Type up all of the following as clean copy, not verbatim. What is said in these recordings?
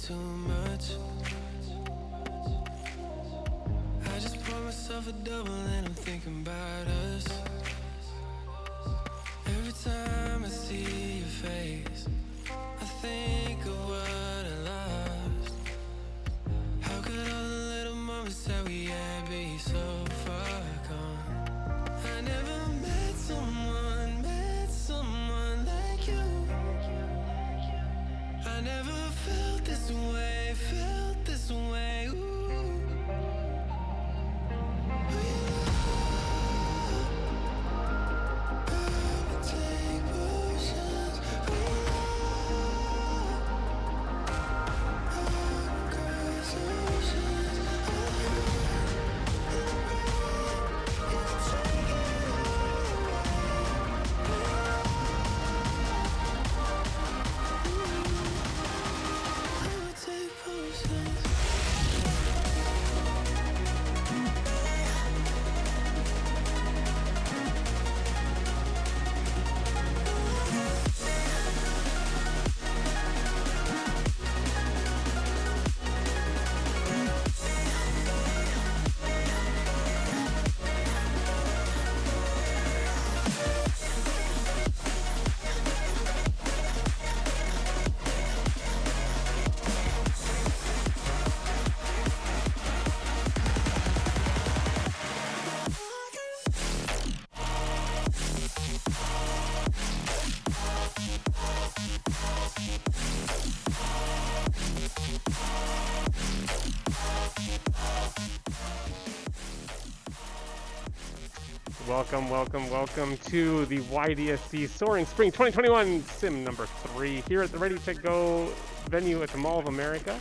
too much. I just pour myself a double and I'm thinking about us. Every time I see your face, I think of what I lost. How could all the little moments that we had be so far gone? I never met someone like you. I never felt this way, ooh. Welcome to the YDSC Soaring Spring 2021 Sim number 3 here at the Ready to Go venue at the Mall of America.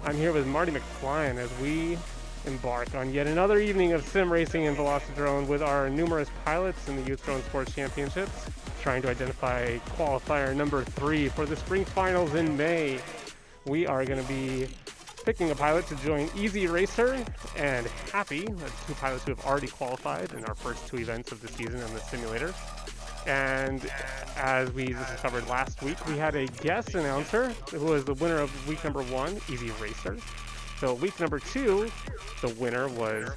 I'm here with Marty McFlyen as we embark on yet another evening of sim racing and Velocidrone with our numerous pilots in the Youth Drone Sports Championships, trying to identify qualifier number 3 for the spring finals in May. We are going to be picking a pilot to join Easy Racer and Happy. That's two pilots who have already qualified in our first 2 events of the season in the simulator. And as we discovered last week, we had a guest announcer who was the winner of week number 1, Easy Racer. So week number 2, the winner was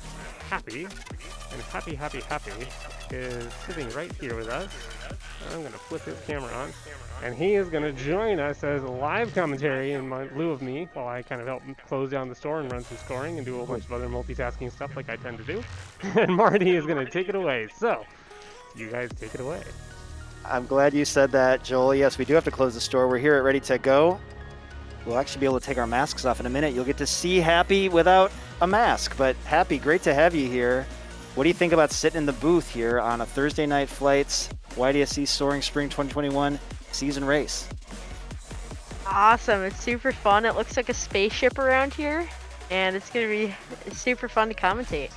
Happy. And Happy is sitting right here with us. I'm going to flip his camera on. And he is going to join us as live commentary in lieu of me while I kind of help close down the store and run some scoring and do a whole bunch of other multitasking stuff like I tend to do. And Marty is going to take it away. So, you guys take it away. I'm glad you said that, Joel. Yes, we do have to close the store. We're here at Ready to Go. We'll actually be able to take our masks off in a minute. You'll get to see Happy without a mask. But Happy, great to have you here. What do you think about sitting in the booth here on a Thursday night flights YDSC Soaring Spring 2021 season race? Awesome. It's super fun. It looks like a spaceship around here, and it's going to be super fun to commentate.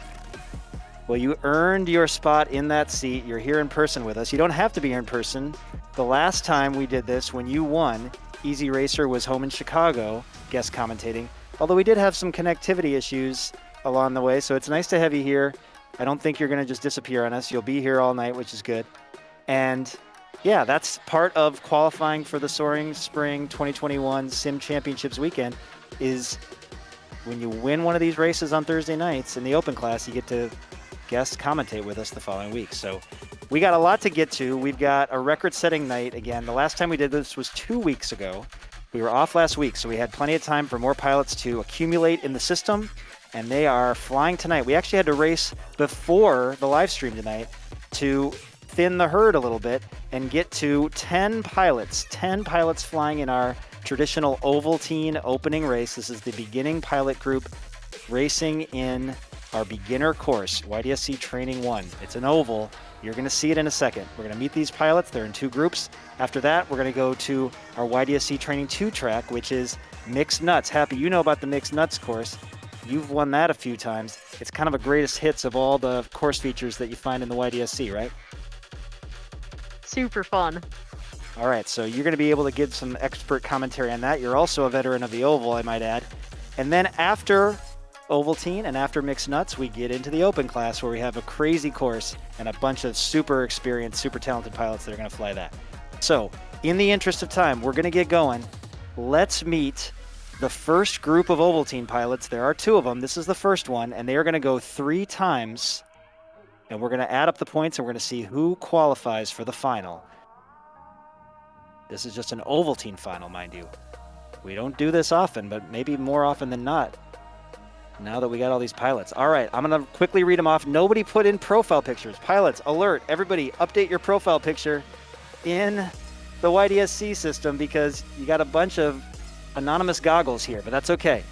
Well, you earned your spot in that seat. You're here in person with us. You don't have to be here in person. The last time we did this, when you won, Easy Racer was home in Chicago, guest commentating, although we did have some connectivity issues along the way, so it's nice to have you here. I don't think you're going to just disappear on us. You'll be here all night, which is good. And yeah, that's part of qualifying for the Soaring Spring 2021 Sim Championships weekend is when you win one of these races on Thursday nights in the open class, you get to guest commentate with us the following week. So we got a lot to get to. We've got a record-setting night again. The last time we did this was 2 weeks ago. We were off last week, so we had plenty of time for more pilots to accumulate in the system, and they are flying tonight. We actually had to race before the live stream tonight to thin the herd a little bit and get to 10 pilots flying in our traditional Ovaltine opening race. This is the beginning pilot group racing in our beginner course, YDSC Training 1. It's an oval. You're going to see it in a second. We're going to meet these pilots. They're in 2 groups. After that, we're going to go to our YDSC Training 2 track, which is Mixed Nuts. Happy, you know about the Mixed Nuts course. You've won that a few times. It's kind of a greatest hits of all the course features that you find in the YDSC, right? Super fun. All right, so you're going to be able to give some expert commentary on that. You're also a veteran of the oval, I might add. And then after Ovaltine and after Mixed Nuts, we get into the open class where we have a crazy course and a bunch of super experienced, super talented pilots that are going to fly that. So in the interest of time, we're going to get going. Let's meet the first group of Ovaltine pilots. There are 2 of them. This is the first one, and they are going to go 3 times. And we're going to add up the points, and we're going to see who qualifies for the final. This is just an Ovaltine final, mind you. We don't do this often, but maybe more often than not, now that we got all these pilots. All right, I'm going to quickly read them off. Nobody put in profile pictures. Pilots, alert. Everybody, update your profile picture in the YDSC system because you got a bunch of anonymous goggles here, but that's okay.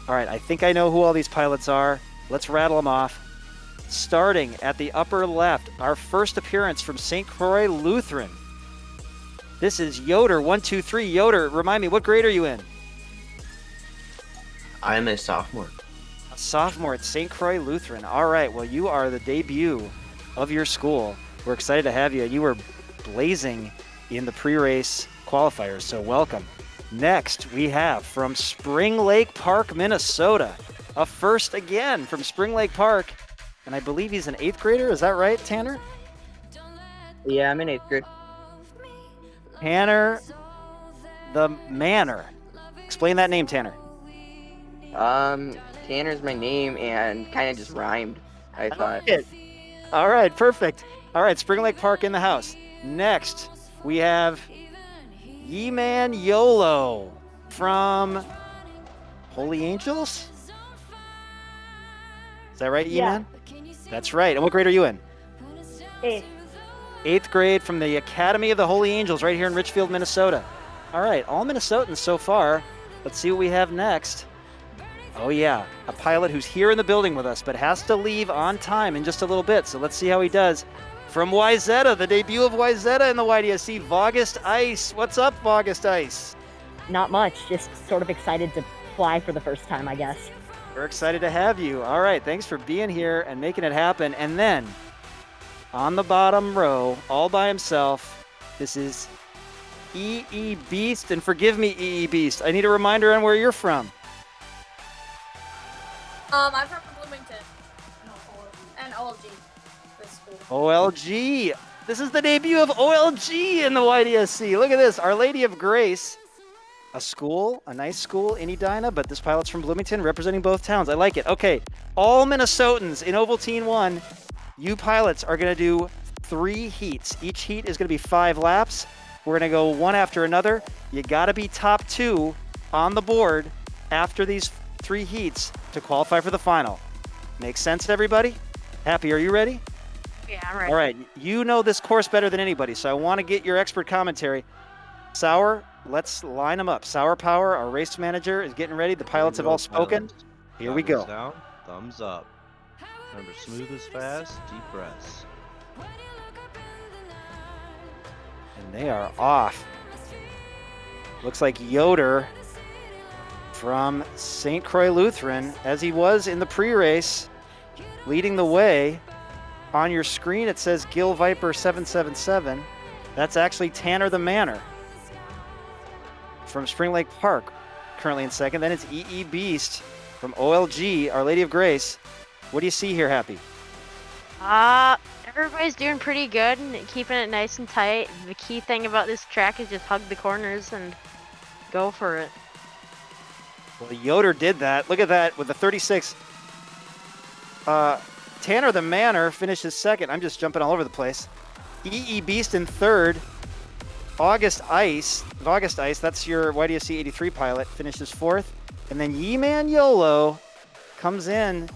All right, I think I know who all these pilots are. Let's rattle them off. Starting at the upper left, our first appearance from St. Croix Lutheran. This is Yoder, 123. Yoder, remind me, what grade are you in? I'm a sophomore. A sophomore at St. Croix Lutheran. All right, well, you are the debut of your school. We're excited to have you. You were blazing in the pre-race qualifiers, so welcome. Next, we have from Spring Lake Park, Minnesota. A first again from Spring Lake Park. And I believe he's an 8th grader. Is that right, Tanner? Yeah, I'm in 8th grade. Tanner the Manor. Explain that name, Tanner. Tanner's my name and kind of just rhymed, I thought. All right, perfect. All right, Spring Lake Park in the house. Next, we have Ye-Man YOLO from Holy Angels? Is that right, Ye-Man? That's right. And what grade are you in? 8th. 8th grade from the Academy of the Holy Angels right here in Richfield, Minnesota. All right, all Minnesotans so far. Let's see what we have next. Oh yeah, a pilot who's here in the building with us but has to leave on time in just a little bit. So let's see how he does. From YZeta, the debut of YZeta in the YDSC, August Ice. What's up, August Ice? Not much, just sort of excited to fly for the first time, I guess. We're excited to have you. All right, thanks for being here and making it happen. And then on the bottom row, all by himself, this is EE Beast. And forgive me, EE Beast, I need a reminder on where you're from. I'm from Bloomington. And OLG. This school. OLG. This is the debut of OLG in the YDSC. Look at this. Our Lady of Grace. A school, a nice school in Edina, but this pilot's from Bloomington representing both towns. I like it. Okay, all Minnesotans in Ovaltine 1, you pilots are going to do 3 heats. Each heat is going to be 5 laps. We're going to go one after another. You got to be top 2 on the board after these 3 heats to qualify for the final. Makes sense, everybody? Happy, are you ready? Yeah, I'm ready. All right, you know this course better than anybody, so I want to get your expert commentary. Sour, let's line them up. Sour Power, our race manager, is getting ready. The pilots have all spoken. Here we go. Down, thumbs up. Remember, smooth is fast, deep breaths. And they are off. Looks like Yoder from St. Croix Lutheran, as he was in the pre-race, leading the way. On your screen, it says Gil Viper 777. That's actually Tanner the Manor from Spring Lake Park, currently in second. Then it's EE Beast from OLG, Our Lady of Grace. What do you see here, Happy? Everybody's doing pretty good and keeping it nice and tight. The key thing about this track is just hug the corners and go for it. Well, Yoder did that. Look at that with the 36. Tanner the Manor finishes second. I'm just jumping all over the place. EE Beast in third. August Ice, that's your YDSC 83 pilot, finishes fourth. And then Ye-Man YOLO comes in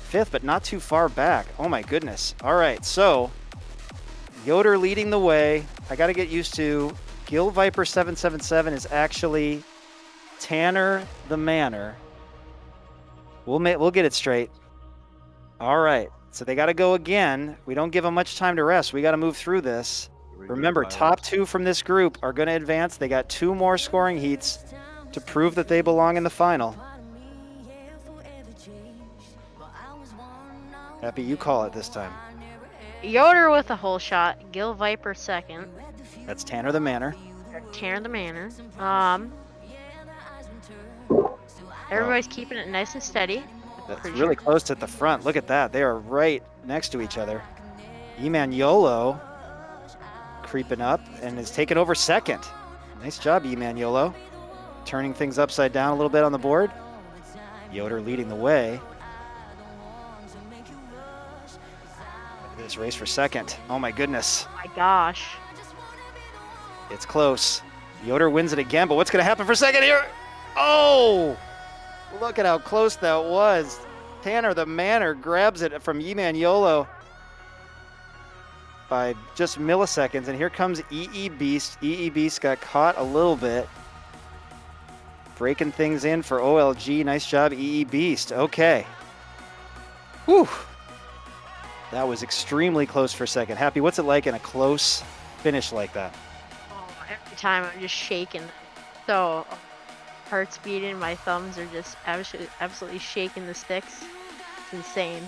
fifth, but not too far back. Oh my goodness. All right, so Yoder leading the way. I got to get used to Gil Viper 777 is actually Tanner the Manor. We'll get it straight. All right, so they got to go again. We don't give them much time to rest. We got to move through this. Remember, top 2 from this group are going to advance. They got 2 more scoring heats to prove that they belong in the final. Happy, you call it this time. Yoder with a hole shot. Gil Viper second. That's Tanner the Manor. Tanner the Manor. Everybody's keeping it nice and steady. That's really close to the front. Look at that. They are right next to each other. Ye-Man YOLO creeping up and is taking over second. Nice job, Ye-Man YOLO. turning things upside down a little bit on the board. Yoder leading the way. This race for second. Oh my goodness. Oh my gosh. It's close. Yoder wins it again, but what's going to happen for second here? Oh! Look at how close that was. Tanner the Manor grabs it from Yolo by just milliseconds, and here comes EE Beast. EE Beast got caught a little bit. Breaking things in for OLG. Nice job, EE Beast. Okay. Whew. That was extremely close for second. Happy, what's it like in a close finish like that? Oh, every time I'm just shaking. So, heart's beating, my thumbs are just absolutely shaking the sticks. It's insane.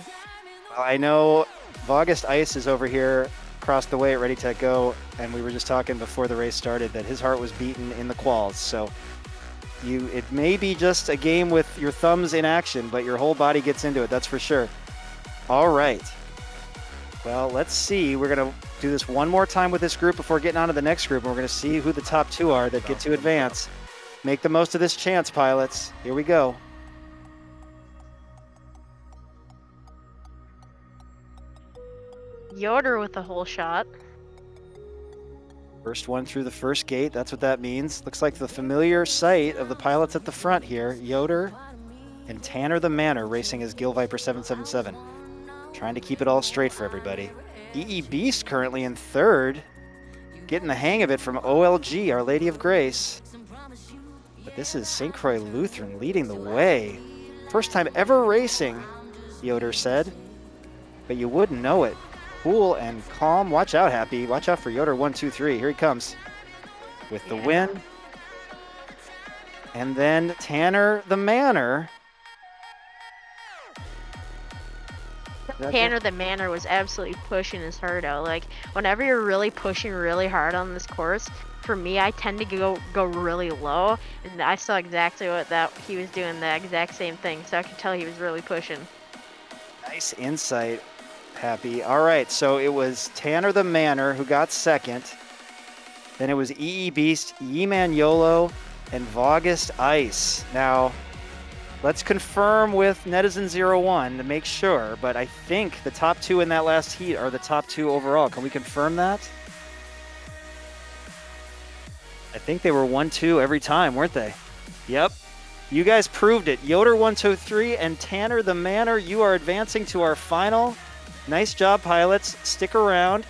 Well, I know August Ice is over here across the way at Ready Tech Go, and we were just talking before the race started that his heart was beating in the quals. So it may be just a game with your thumbs in action, but your whole body gets into it, that's for sure. All right. Well, let's see. We're going to do this one more time with this group before getting on to the next group, and we're going to see who the top two are that get to advance. Make the most of this chance, pilots. Here we go. Yoder with the whole shot. First one through the first gate, that's what that means. Looks like the familiar sight of the pilots at the front here. Yoder and Tanner the Manor racing as Gill Viper 777. Trying to keep it all straight for everybody. EE Beast currently in third. Getting the hang of it from OLG, Our Lady of Grace. But this is St. Croix Lutheran leading the way. First time ever racing, Yoder said. But you wouldn't know it. Cool and calm. Watch out, Happy. Watch out for Yoder 1, 2, 3. Here he comes with the win. And then Tanner the Manor. Tanner the Manor was absolutely pushing his heart out. Like, whenever you're really pushing really hard on this course, for me, I tend to go really low, and I saw exactly what he was doing, the exact same thing, so I could tell he was really pushing. Nice insight, Happy. All right, so it was Tanner the Manor who got second. Then it was EE Beast, Yolo, and August Ice. Now, let's confirm with Netizen01 to make sure, but I think the top two in that last heat are the top two overall. Can we confirm that? I think they were 1-2 every time, weren't they? Yep. You guys proved it. Yoder 1, 2, 3, and Tanner the Manor, you are advancing to our final. Nice job, pilots. Stick around.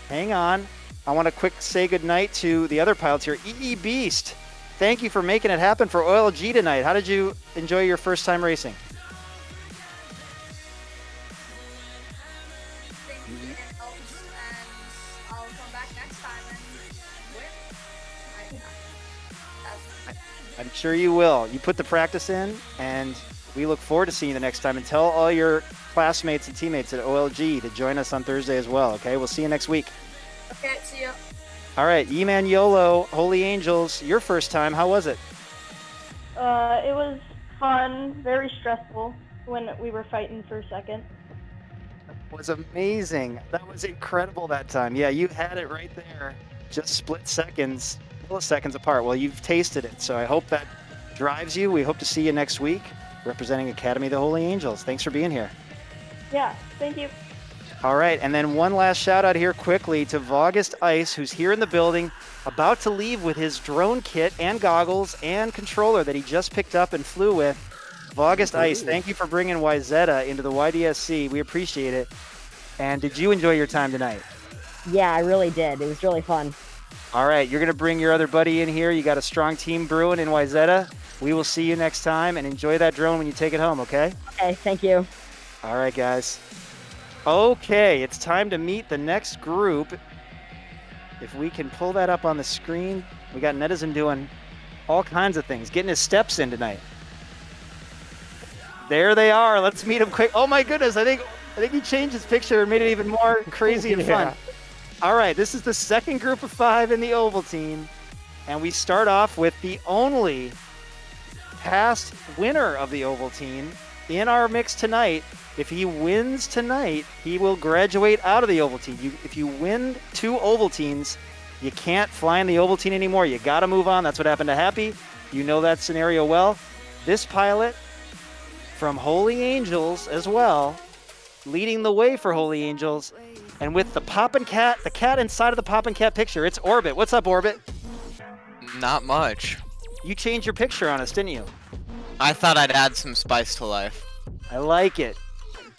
Hang on. I want to quick say goodnight to the other pilots here. EE Beast, thank you for making it happen for OLG tonight. How did you enjoy your first time racing? Thank you, and I'll come back next time and win. I'm sure you will. You put the practice in, and we look forward to seeing you the next time. And tell all your classmates and teammates at OLG to join us on Thursday as well, okay? We'll see you next week. Okay, see ya. All right, Yolo, Holy Angels, your first time. How was it? It was fun, very stressful when we were fighting for second. It was amazing. That was incredible that time. Yeah, you had it right there. Just split seconds, milliseconds apart. Well, you've tasted it, so I hope that drives you. We hope to see you next week representing Academy of the Holy Angels. Thanks for being here. Yeah, thank you. All right, and then one last shout out here quickly to August Ice, who's here in the building, about to leave with his drone kit and goggles and controller that he just picked up and flew with. August Ice, thank you for bringing YZeta into the YDSC. We appreciate it. And did you enjoy your time tonight? Yeah, I really did. It was really fun. All right, you're going to bring your other buddy in here. You got a strong team brewing in YZeta. We will see you next time, and enjoy that drone when you take it home, okay? Okay, thank you. All right, guys. Okay, it's time to meet the next group. If we can pull that up on the screen. We got Netizen doing all kinds of things, getting his steps in tonight. There they are. Let's meet them quick. Oh my goodness, I think he changed his picture and made it even more crazy and fun. All right, this is the second group of 5 in the Ovaltine, and we start off with the only past winner of the Ovaltine in our mix tonight. If he wins tonight, he will graduate out of the Ovaltine. If you win 2 Ovaltines, you can't fly in the Ovaltine anymore. You got to move on. That's what happened to Happy. You know that scenario well. This pilot from Holy Angels as well, leading the way for Holy Angels. And with the Poppin' Cat, the cat inside of the Poppin' Cat picture, it's Orbit. What's up, Orbit? Not much. You changed your picture on us, didn't you? I thought I'd add some spice to life. I like it.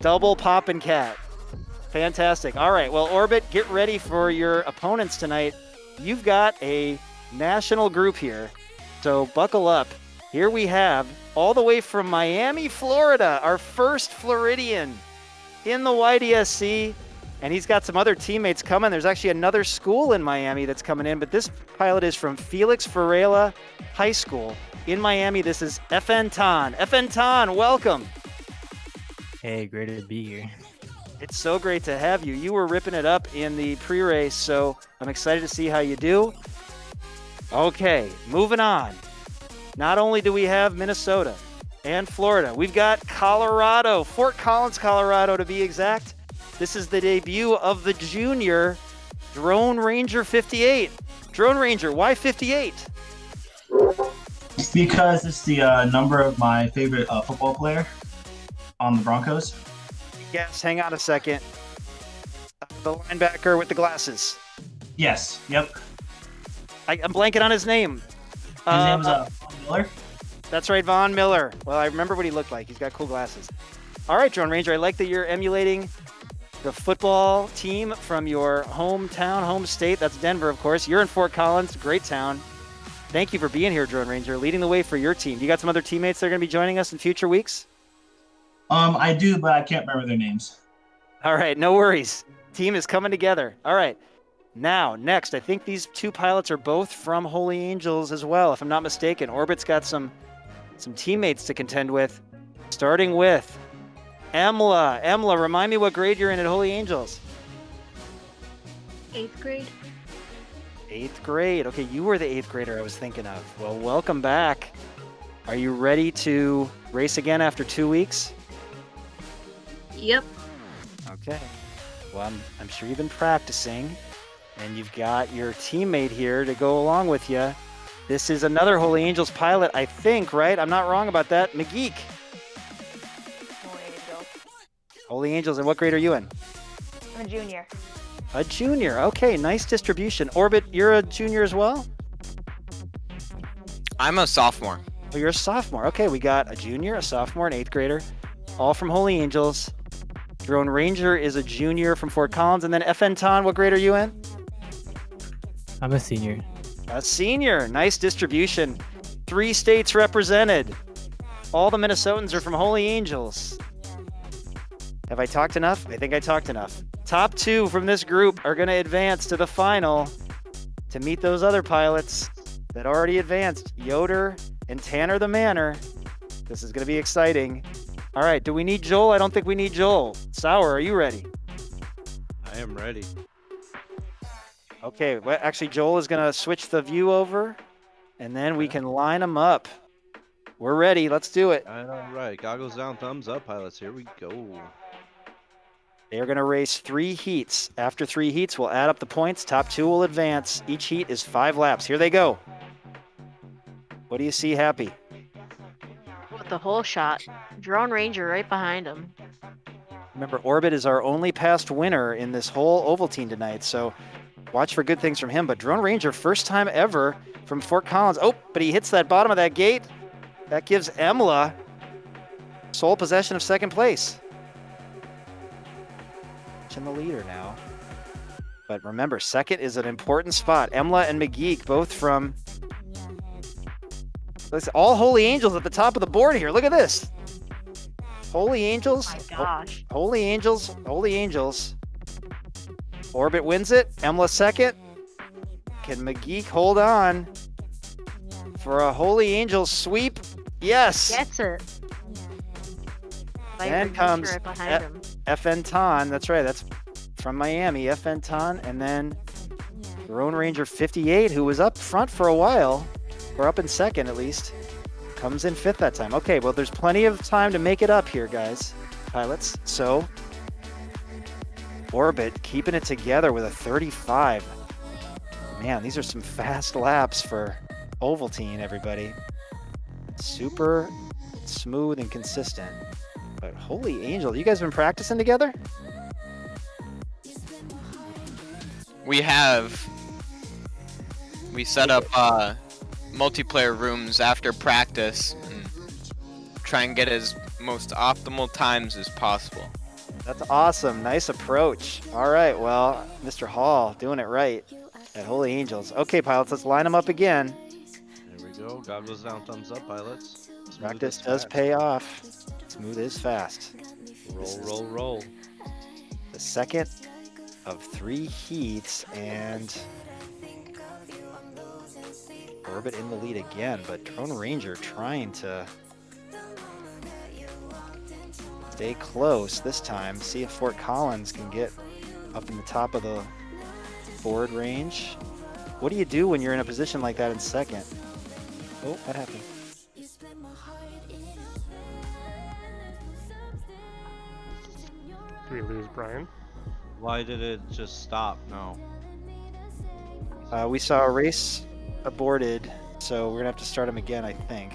Double Poppin' Cat. Fantastic. All right, well, Orbit, get ready for your opponents tonight. You've got a national group here, so buckle up. Here we have, all the way from Miami, Florida, our first Floridian in the YDSC, and he's got some other teammates coming. There's actually another school in Miami that's coming in, but this pilot is from Felix Varela High School in Miami. This is FN Tan. FN Tan, welcome. Hey, great to be here. It's so great to have you. You were ripping it up in the pre-race, so I'm excited to see how you do. Okay, moving on. Not only do we have Minnesota and Florida, we've got Colorado, Fort Collins, Colorado to be exact. This is the debut of the junior Drone Ranger 58. Drone Ranger, why 58? It's because it's the number of my favorite football player on the Broncos. Yes, hang on a second. The linebacker with the glasses. Yes, yep. I'm blanking on his name. His name's Von Miller. That's right, Von Miller. Well, I remember what he looked like. He's got cool glasses. All right, Drone Ranger, I like that you're emulating the football team from your hometown, home state. That's Denver, of course. You're in Fort Collins, great town. Thank you for being here, Drone Ranger, leading the way for your team. You got some other teammates that are going to be joining us in future weeks? I do, but I can't remember their names. All right, no worries. Team is coming together. All right. Now, next, I think these two pilots are both from Holy Angels as well, if I'm not mistaken. Orbit's got some teammates to contend with, starting with Emla. Emla, remind me what grade you're in at Holy Angels. 8th grade. 8th grade. Okay, you were the 8th grader I was thinking of. Well, welcome back. Are you ready to race again after 2 weeks? Yep. Okay. Well, I'm sure you've been practicing, and you've got your teammate here to go along with you. This is another Holy Angels pilot, I think, right? I'm not wrong about that. McGeek. Holy Angels. Holy Angels, and what grade are you in? I'm a junior. A junior. Okay, nice distribution. Orbit, you're a junior as well? I'm a sophomore. Oh, you're a sophomore. Okay, we got a junior, a sophomore, an 8th grader, all from Holy Angels. Drone Ranger is a junior from Fort Collins. And then FN Tan, what grade are you in? I'm a senior. A senior. Nice distribution. 3 states represented. All the Minnesotans are from Holy Angels. Have I talked enough? I think I talked enough. Top 2 from this group are going to advance to the final to meet those other pilots that already advanced. Yoder and Tanner the Manor. This is going to be exciting. All right, do we need Joel? I don't think we need Joel. Sauer, are you ready? I am ready. Okay, well, actually, Joel is going to switch the view over, and then we can line them up. We're ready. Let's do it. All right, goggles down, thumbs up, pilots. Here we go. They are going to race 3 heats. After 3 heats, we'll add up the points. Top 2 will advance. Each heat is 5 laps. Here they go. What do you see, Happy? With the whole shot. Drone Ranger right behind him. Remember, Orbit is our only past winner in this whole Ovaltine tonight, so watch for good things from him. But Drone Ranger, first time ever from Fort Collins. Oh, but he hits that bottom of that gate. That gives Emla sole possession of 2nd place. In the leader now. But remember, 2nd is an important spot. Emla and McGeek, both from all Holy Angels at the top of the board here. Look at this. Holy Angels. Oh my gosh. Holy Angels. Holy Angels. Orbit wins it. Emla 2nd. Can McGeek hold on for a Holy Angels sweep? Yes. Gets it. Then comes right behind him. FN Tan. That's right. That's from Miami. FN Tan. And then Drone Ranger 58, who was up front for a while, or up in 2nd at least, comes in 5th that time. Okay, well, there's plenty of time to make it up here, guys, pilots. So, Orbit keeping it together with a 35. Man, these are some fast laps for Ovaltine, everybody. Super smooth and consistent. But holy angel, you guys been practicing together? We have. We set up multiplayer rooms after practice and try and get as most optimal times as possible. That's awesome. Nice approach. All right, well, Mr. Hall doing it right at Holy Angels. Okay, pilots, let's line them up again. There we go. Goggles down, thumbs up, pilots. Smooth Practice as does fast. pay off. Smooth is fast. Roll, roll, roll. The second of 3 heats, and Orbit in the lead again, but Drone Ranger trying to stay close this time. See if Fort Collins can get up in the top of the board range. What do you do when you're in a position like that in second? Oh, that happened. Do we lose Brian? Why did it just stop? No. We saw a race aborted, so we're gonna have to start him again, I think.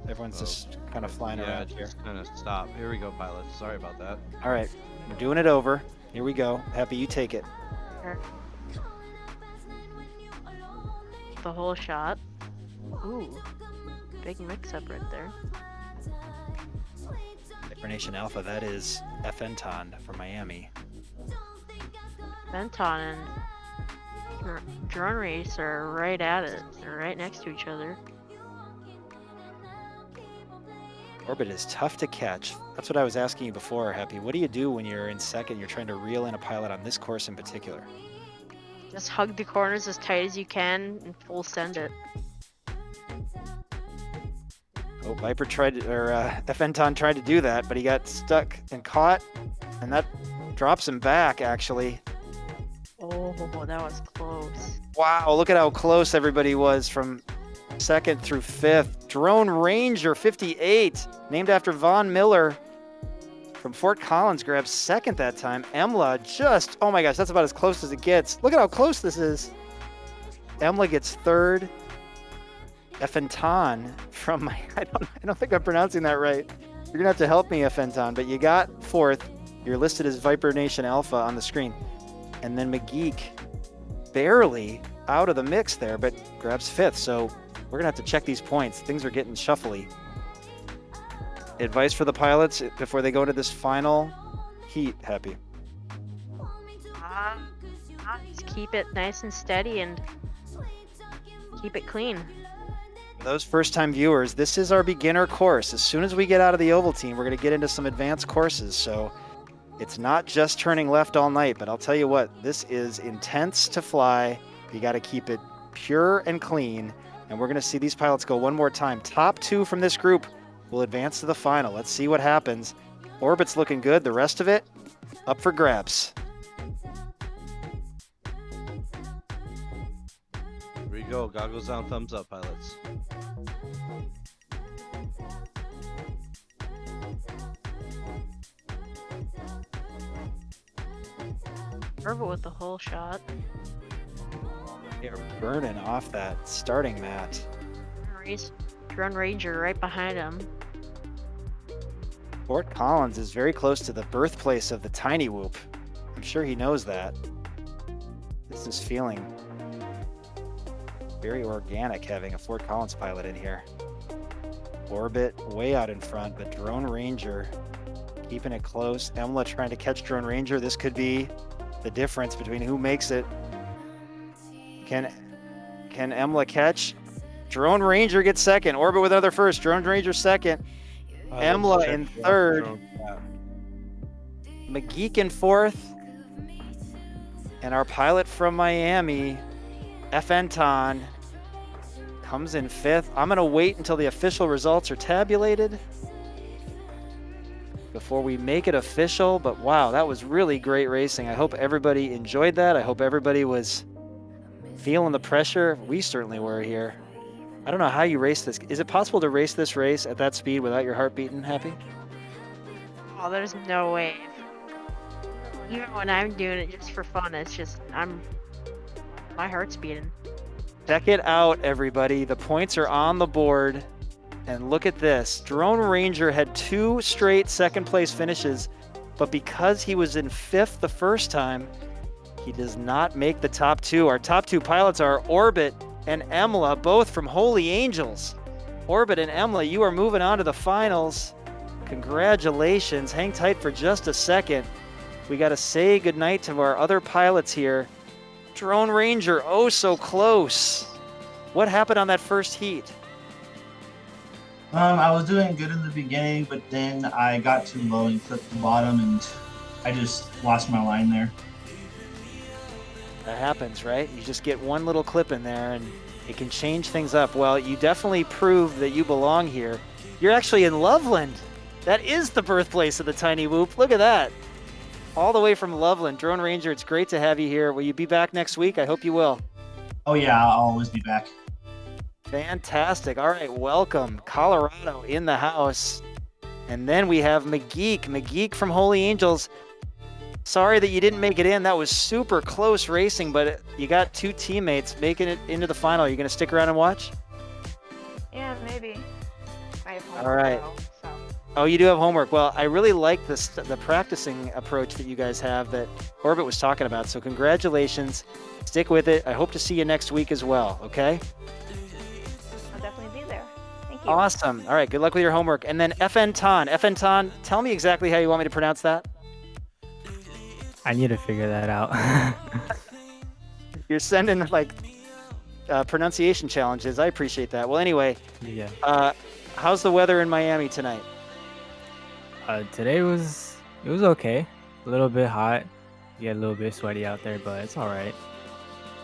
Everyone's just kind of flying Yeah, around it here. just kind of stopped. Here we go, pilots. Sorry about that. All right, we're doing it over. Here we go. Happy, you take it. The whole shot. Ooh, big mix-up right there. Nation Alpha, that is Fenton from Miami. Benton and Drone Race are right at it. They're right next to each other. Orbit is tough to catch. That's what I was asking you before, Happy. What do you do when you're in second? You're trying to reel in a pilot on this course in particular. Just hug the corners as tight as you can and full send it. Oh, Viper tried to, or Fenton tried to do that, but he got stuck and caught, and that drops him back, actually. Oh, that was close. Wow, look at how close everybody was from second through fifth. Drone Ranger 58, named after Von Miller from Fort Collins, grabs second that time. Emla just, oh my gosh, that's about as close as it gets. Look at how close this is. Emla gets third. Fenton from my, I don't think I'm pronouncing that right. You're gonna have to help me, Fenton, but you got fourth. You're listed as Viper Nation Alpha on the screen. And then McGeek barely out of the mix there, but grabs fifth. So we're gonna have to check these points. Things are getting shuffly. Advice for the pilots before they go into this final heat, Happy? Just keep it nice and steady and keep it clean. Those first-time viewers, this is our beginner course. As soon as we get out of the oval team, we're going to get into some advanced courses. So it's not just turning left all night, but I'll tell you what, this is intense to fly. You got to keep it pure and clean. And we're going to see these pilots go one more time. Top 2 from this group will advance to the final. Let's see what happens. Orbit's looking good. The rest of it, up for grabs. Here we go. Goggles down, thumbs up, pilots. Orbit with the whole shot. They're burning off that starting mat. Drone Ranger right behind him. Fort Collins is very close to the birthplace of the Tiny Whoop. I'm sure he knows that. This is feeling very organic having a Fort Collins pilot in here. Orbit way out in front, but Drone Ranger keeping it close. Emla trying to catch Drone Ranger. This could be the difference between who makes it. Can Emla catch? Drone Ranger gets second. Orbit with another first. Drone Ranger second. Emla in third. McGeek in fourth. And our pilot from Miami, Fenton, comes in fifth. I'm going to wait until the official results are tabulated before we make it official. But wow, that was really great racing. I hope everybody enjoyed that. I hope everybody was feeling the pressure. We certainly were here. I don't know how you race this. Is it possible to race this race at that speed without your heart beating, Happy? Oh, there's no way. Even when I'm doing it just for fun, it's just, my heart's beating. Check it out, everybody. The points are on the board. And look at this. Drone Ranger had 2 straight second place finishes, but because he was in 5th the first time, he does not make the top 2. Our top 2 pilots are Orbit and Emla, both from Holy Angels. Orbit and Emla, you are moving on to the finals. Congratulations. Hang tight for just a second. We got to say goodnight to our other pilots here. Drone Ranger, oh so close. What happened on that first heat? I was doing good in the beginning, but then I got too low and clipped the bottom, and I just lost my line there. That happens, right? You just get one little clip in there, and it can change things up. Well, you definitely proved that you belong here. You're actually in Loveland. That is the birthplace of the Tiny Whoop. Look at that. All the way from Loveland. Drone Ranger, it's great to have you here. Will you be back next week? I hope you will. Oh yeah, I'll always be back. Fantastic. All right, welcome. Colorado in the house. And then we have McGeek from Holy Angels. Sorry that you didn't make it in. That was super close racing, but you got 2 teammates making it into the final. Are you going to stick around and watch? Yeah, maybe. I have All right. though, so. Oh, you do have homework. Well, I really like the practicing approach that you guys have that Orbit was talking about. So congratulations. Stick with it. I hope to see you next week as well, okay? I'll definitely be there. Thank you. Awesome. All right, good luck with your homework. And then FN Tan, tell me exactly how you want me to pronounce that. I need to figure that out. You're sending like pronunciation challenges. I appreciate that. Well, anyway, Yeah. how's the weather in Miami tonight? Today it was okay. A little bit hot. Get a little bit sweaty out there, but it's all right.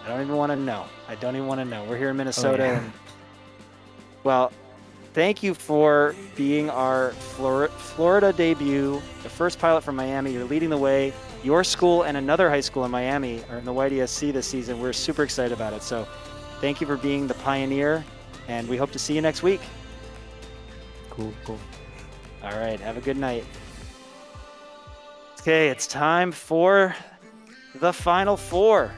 I don't even want to know. We're here in Minnesota. Oh, yeah. And, well, thank you for being our Florida debut, the first pilot from Miami. You're leading the way. Your school and another high school in Miami are in the YDSC this season. We're super excited about it. So thank you for being the pioneer, and we hope to see you next week. Cool. All right, have a good night. Okay, it's time for the Final Four.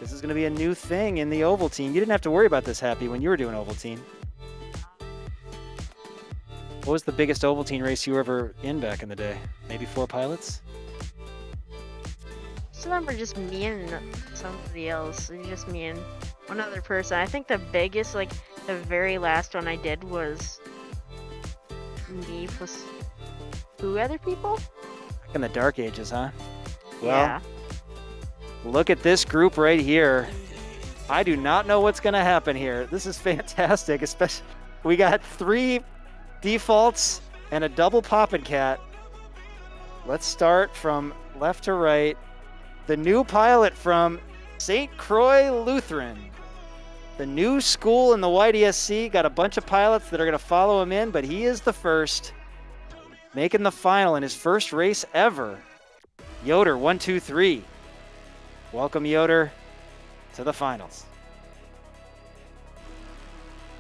This is going to be a new thing in the Ovaltine. You didn't have to worry about this, Happy, when you were doing Ovaltine. What was the biggest Ovaltine race you were ever in back in the day? Maybe 4 pilots? I just remember just me and somebody else. Just me and one other person. I think the biggest, like the very last one I did was me plus 2 other people. Back in the dark ages, huh? Well, Yeah. look at this group right here. I do not know what's going to happen here. This is fantastic. Especially, we got 3 defaults and a double poppin' cat. Let's start from left to right. The new pilot from St. Croix Lutheran. The new school in the YDSC. Got a bunch of pilots that are going to follow him in, but he is the first. Making the final in his first race ever. Yoder, 1, 2, 3. Welcome, Yoder, to the finals.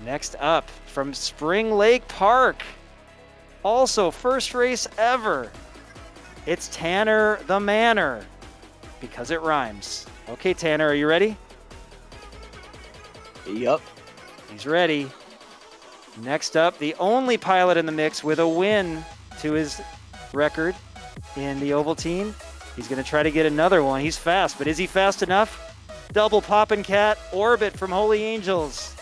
Next up, from Spring Lake Park. Also, first race ever. It's Tanner the Manor, because it rhymes. Okay, Tanner, are you ready? Yup. He's ready. Next up, the only pilot in the mix with a win to his record in the Ovaltine. He's going to try to get another one. He's fast, but is he fast enough? Double poppin' cat, Orbit from Holy Angels.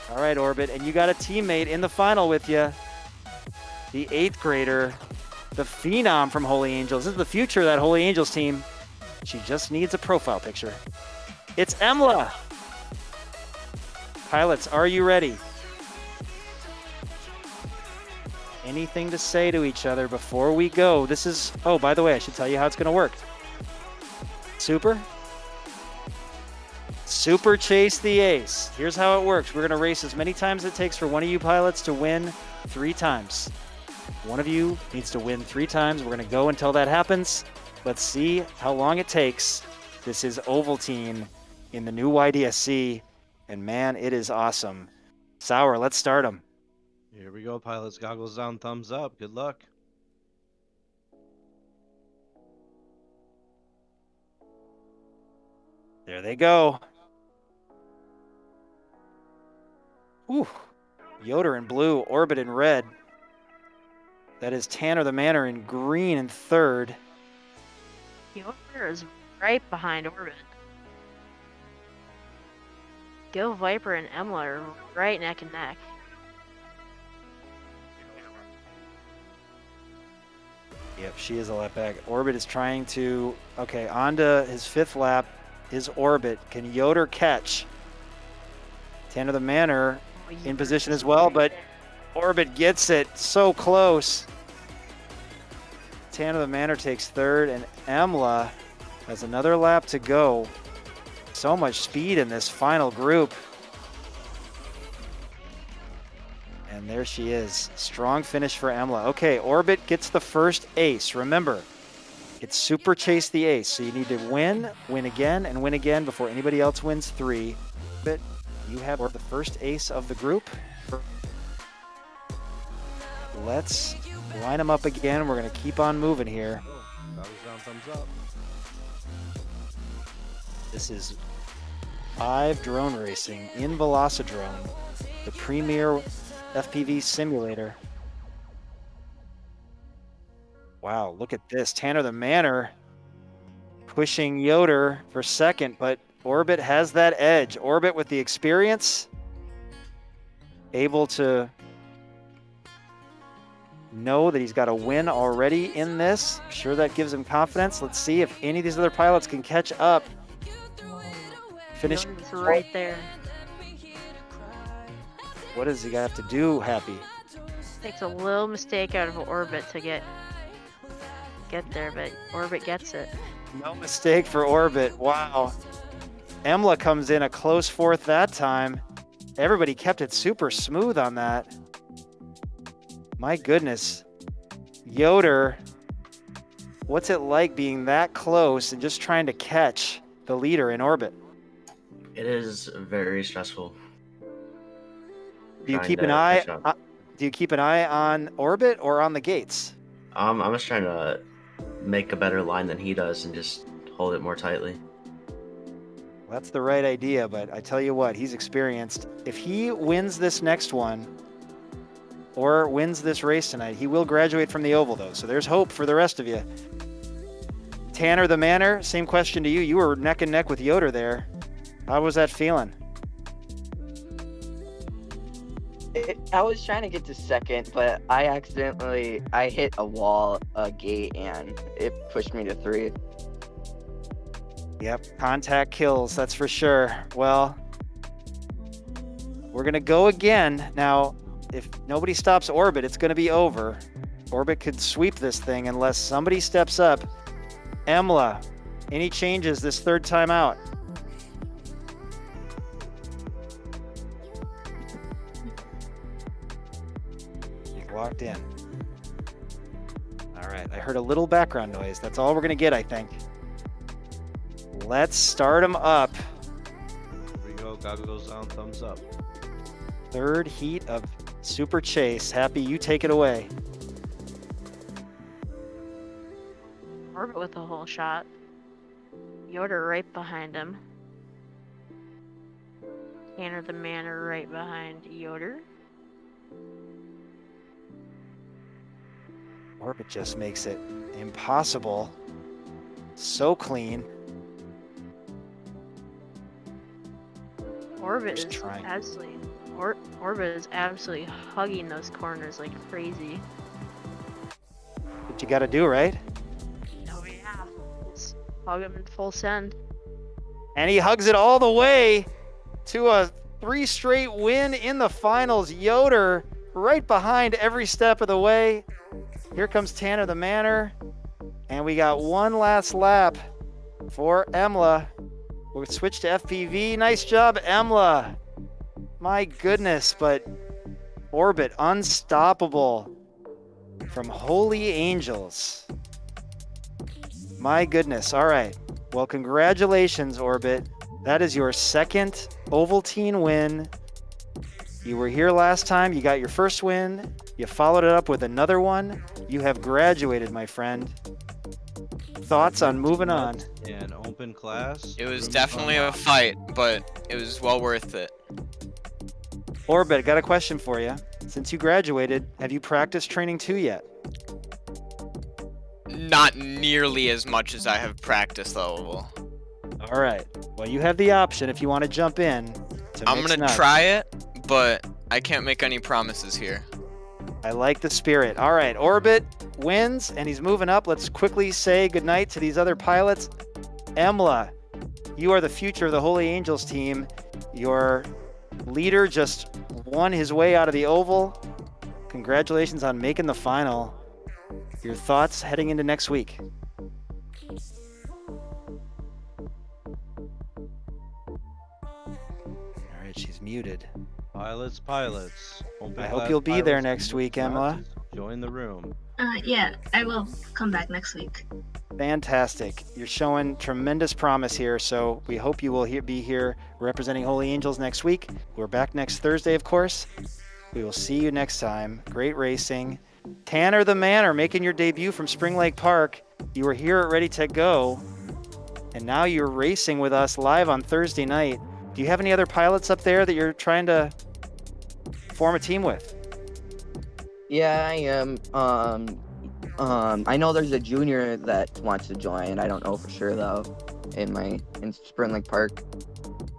All right, Orbit, and you got a teammate in the final with you. The 8th grader, the Phenom from Holy Angels. This is the future of that Holy Angels team. She just needs a profile picture. It's Emla. Pilots, are you ready? Anything to say to each other before we go? This is, oh, by the way, I should tell you how it's going to work. Super chase the ace. Here's how it works. We're going to race as many times as it takes for one of you pilots to win 3 times. One of you needs to win 3 times. We're going to go until that happens. Let's see how long it takes. This is Ovaltine in the new YDSC, and man, it is awesome. Sour, let's start them. Here we go, pilots. Goggles down, thumbs up. Good luck. There they go. Whew. Yoder in blue, Orbit in red. That is Tanner the Manor in green in third. Yoder is right behind Orbit. Gil Viper and Emla are right neck and neck. Yep, she is a lap back. Orbit is trying to, okay, on to his 5th lap is Orbit. Can Yoder catch? Tanner the Manor in position as well, but Orbit gets it so close. Tanner the Manor takes 3rd, and Emla has another lap to go. So much speed in this final group. And there she is. Strong finish for Emla. Okay, Orbit gets the first ace. Remember, it's super chase the ace. So you need to win, win again, and win again before anybody else wins 3. But you have the first ace of the group. Let's line them up again. We're going to keep on moving here. Thumbs up. This is 5 drone racing in Velocidrone, the premier FPV simulator. Wow, look at this. Tanner the Manor pushing Yoder for second, but Orbit has that edge. Orbit with the experience, able to know that he's got a win already in this. I'm sure that gives him confidence. Let's see if any of these other pilots can catch up. Finish right there. What does he have to do, Happy? Takes a little mistake out of Orbit to get there, but Orbit gets it. No mistake for Orbit. Wow. Emla comes in a close 4th that time. Everybody kept it super smooth on that. My goodness. Yoder, what's it like being that close and just trying to catch the leader in Orbit? It is very stressful. Do you keep an eye? Do you keep an eye on Orbit or on the gates? I'm just trying to make a better line than he does and just hold it more tightly. Well, that's the right idea, but I tell you what, he's experienced. If he wins this next one or wins this race tonight, he will graduate from the oval, though. So there's hope for the rest of you. Tanner the Manor, same question to you. You were neck and neck with Yoder there. How was that feeling? I was trying to get to second, but I hit a gate, and it pushed me to 3. Yep, contact kills, that's for sure. Well, we're going to go again. Now, if nobody stops Orbit, it's going to be over. Orbit could sweep this thing unless somebody steps up. Emla, any changes this 3rd time out? Locked in. All right, I heard a little background noise. That's all we're gonna get, I think. Let's start them up. Here we go, goggles down, thumbs up. 3rd heat of Super Chase. Happy, you take it away. Orbit with a whole shot. Yoder right behind him. Tanner the Manor right behind Yoder. Orbit just makes it impossible. So clean. Orbit is absolutely hugging those corners like crazy. What you gotta do, right? Oh yeah. Just hug him in full send. And he hugs it all the way to a 3 straight win in the finals. Yoder right behind every step of the way. Here comes Tanner the Manor. And we got one last lap for Emla. We'll switch to FPV. Nice job, Emla. My goodness, but Orbit unstoppable from Holy Angels. My goodness. All right. Well, congratulations, Orbit. That is your 2nd Ovaltine win. You were here last time. You got your first win. You followed it up with another one. You have graduated, my friend. Thoughts on moving on? And open class. It was definitely a fight, but it was well worth it. Orbit, got a question for you. Since you graduated, have you practiced training 2 yet? Not nearly as much as I have practiced the oval. All right. Well, you have the option if you want to jump in. I'm gonna try it, but I can't make any promises here. I like the spirit. All right, Orbit wins, and he's moving up. Let's quickly say goodnight to these other pilots. Emla, you are the future of the Holy Angels team. Your leader just won his way out of the oval. Congratulations on making the final. Your thoughts heading into next week? All right, she's muted. Pilots. I hope you'll be there next week, Emma. Join the room. Yeah, I will come back next week. Fantastic. You're showing tremendous promise here, so we hope you will be here representing Holy Angels next week. We're back next Thursday, of course. We will see you next time. Great racing. Tanner the Manor making your debut from Spring Lake Park. You were here at Ready to Go, and now you're racing with us live on Thursday night. Do you have any other pilots up there that you're trying to form a team with? Yeah, I am. I know there's a junior that wants to join. I don't know for sure though. In Spring Lake Park.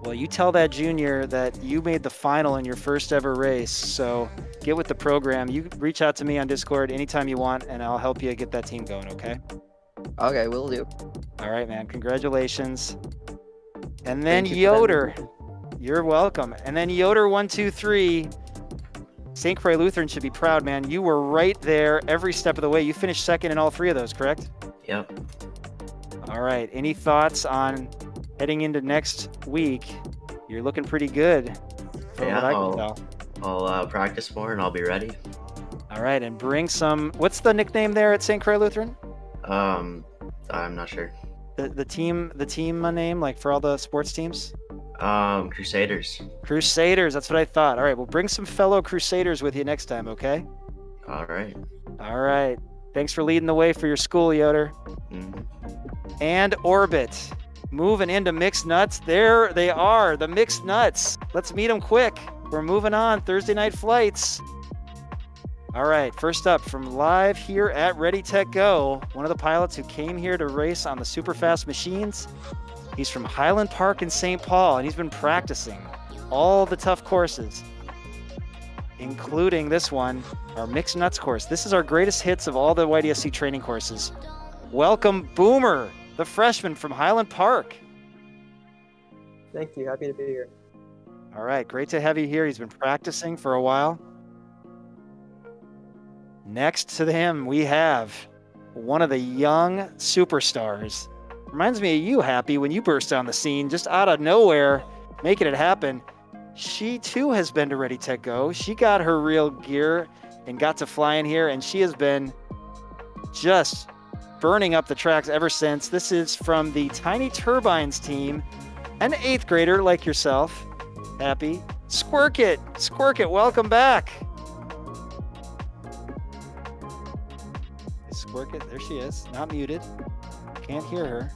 Well, you tell that junior that you made the final in your first ever race. So get with the program. You reach out to me on Discord anytime you want, and I'll help you get that team going. Okay? Okay, will do. All right, man. Congratulations. And then Thank you for Yoder. You're welcome. And then Yoder 123. St. Croix Lutheran should be proud, man. You were right there every step of the way. You finished second in all 3 of those, correct? Yep. All right. Any thoughts on heading into next week? You're looking pretty good from Yeah, what I can tell. I'll practice more and I'll be ready. All right. And bring some. What's the nickname there at St. Croix Lutheran? I'm not sure. The team name, like for all the sports teams? Crusaders. Crusaders. That's what I thought. All right. Well, bring some fellow Crusaders with you next time, okay? All right. All right. Thanks for leading the way for your school, Yoder. And Orbit. Moving into Mixed Nuts. There they are, the Mixed Nuts. Let's meet them quick. We're moving on. Thursday night flights. All right. First up from live here at Ready Tech Go, one of the pilots who came here to race on the super fast machines. He's from Highland Park in St. Paul, and he's been practicing all the tough courses, including this one, our Mixed Nuts course. This is our greatest hits of all the YDSC training courses. Welcome, Boomer, the freshman from Highland Park. Thank you. Happy to be here. All right, great to have you here. He's been practicing for a while. Next to him, we have one of the young superstars. Reminds me of you, Happy, when you burst on the scene just out of nowhere, making it happen. She too has been to Ready Tech Go. She got her real gear and got to fly in here, and she has been just burning up the tracks ever since. This is from the Tiny Turbines team, an 8th grader like yourself, Happy. Squirkit, welcome back. Squirkit, there she is, not muted. Can't hear her.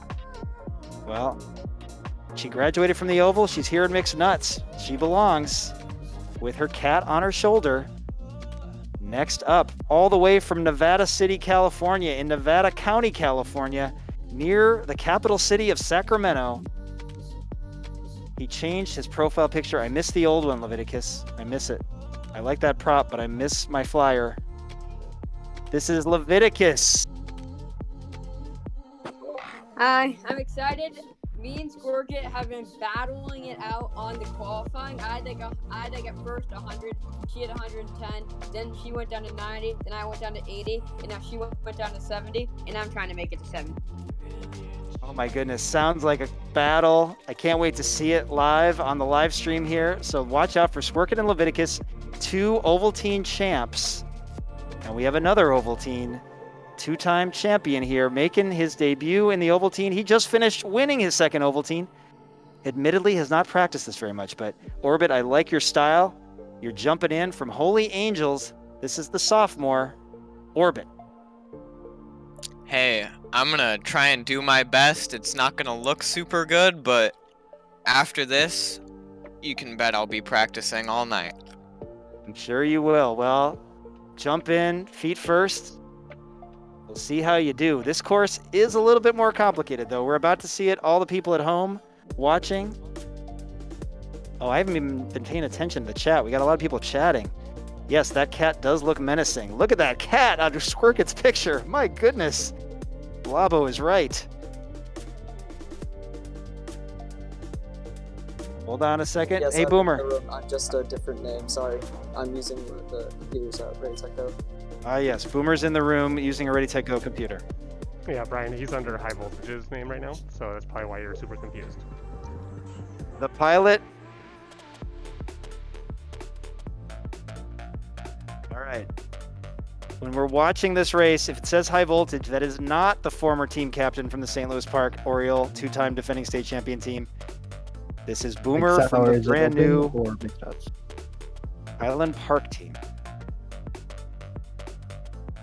Well, she graduated from the Oval. She's here in Mixed Nuts. She belongs with her cat on her shoulder. Next up, all the way from Nevada City, California, in Nevada County, California, near the capital city of Sacramento. He changed his profile picture. I miss the old one, Leviticus. I miss it. I like that prop, but I miss my flyer. This is Leviticus. Hi, I'm excited. Me and Squirkit have been battling it out on the qualifying. I had to get first 100. She had 110. Then she went down to 90. Then I went down to 80. And now she went down to 70. And I'm trying to make it to 70. Oh my goodness, sounds like a battle. I can't wait to see it live on the live stream here. So watch out for Squirkit and Leviticus, 2 Ovaltine champs. And we have another Ovaltine 2-time champion here making his debut in the Ovaltine. He just finished winning his second Ovaltine. Admittedly, has not practiced this very much, but Orbit, I like your style. You're jumping in from Holy Angels. This is the sophomore, Orbit. Hey, I'm gonna try and do my best. It's not gonna look super good, but after this, you can bet I'll be practicing all night. I'm sure you will. Well, jump in, feet first. We'll see how you do. This course is a little bit more complicated, though. We're about to see it. All the people at home watching. Oh, I haven't even been paying attention to the chat. We got a lot of people chatting. Yes, that cat does look menacing. Look at that cat under Squirket's picture. My goodness. Labo is right. Hold on a second. Yes, Hey, I'm Boomer. in the room. I'm just a different name. Sorry. I'm using the computer's Ready Tech Go. Yes, Boomer's in the room using a Ready Tech Go computer. Yeah, Brian, he's under High Voltage's name right now, so that's probably why you're super confused. The pilot. All right. When we're watching this race, if it says High Voltage, that is not the former team captain from the St. Louis Park Oriole, two-time defending state champion team. This is Boomer from the brand new Highland Park team.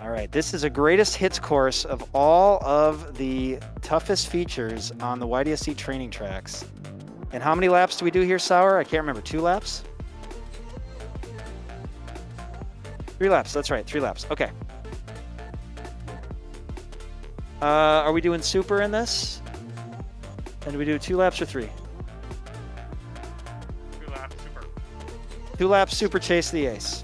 All right, this is a greatest hits course of all of the toughest features on the YDSC training tracks. And how many laps do we do here, Sour? I can't remember. 2 laps? 3 laps. That's right. 3 laps. Okay. Are we doing super in this? And do we do 2 laps or 3? 2 laps, super. 2 laps, super chase the ace.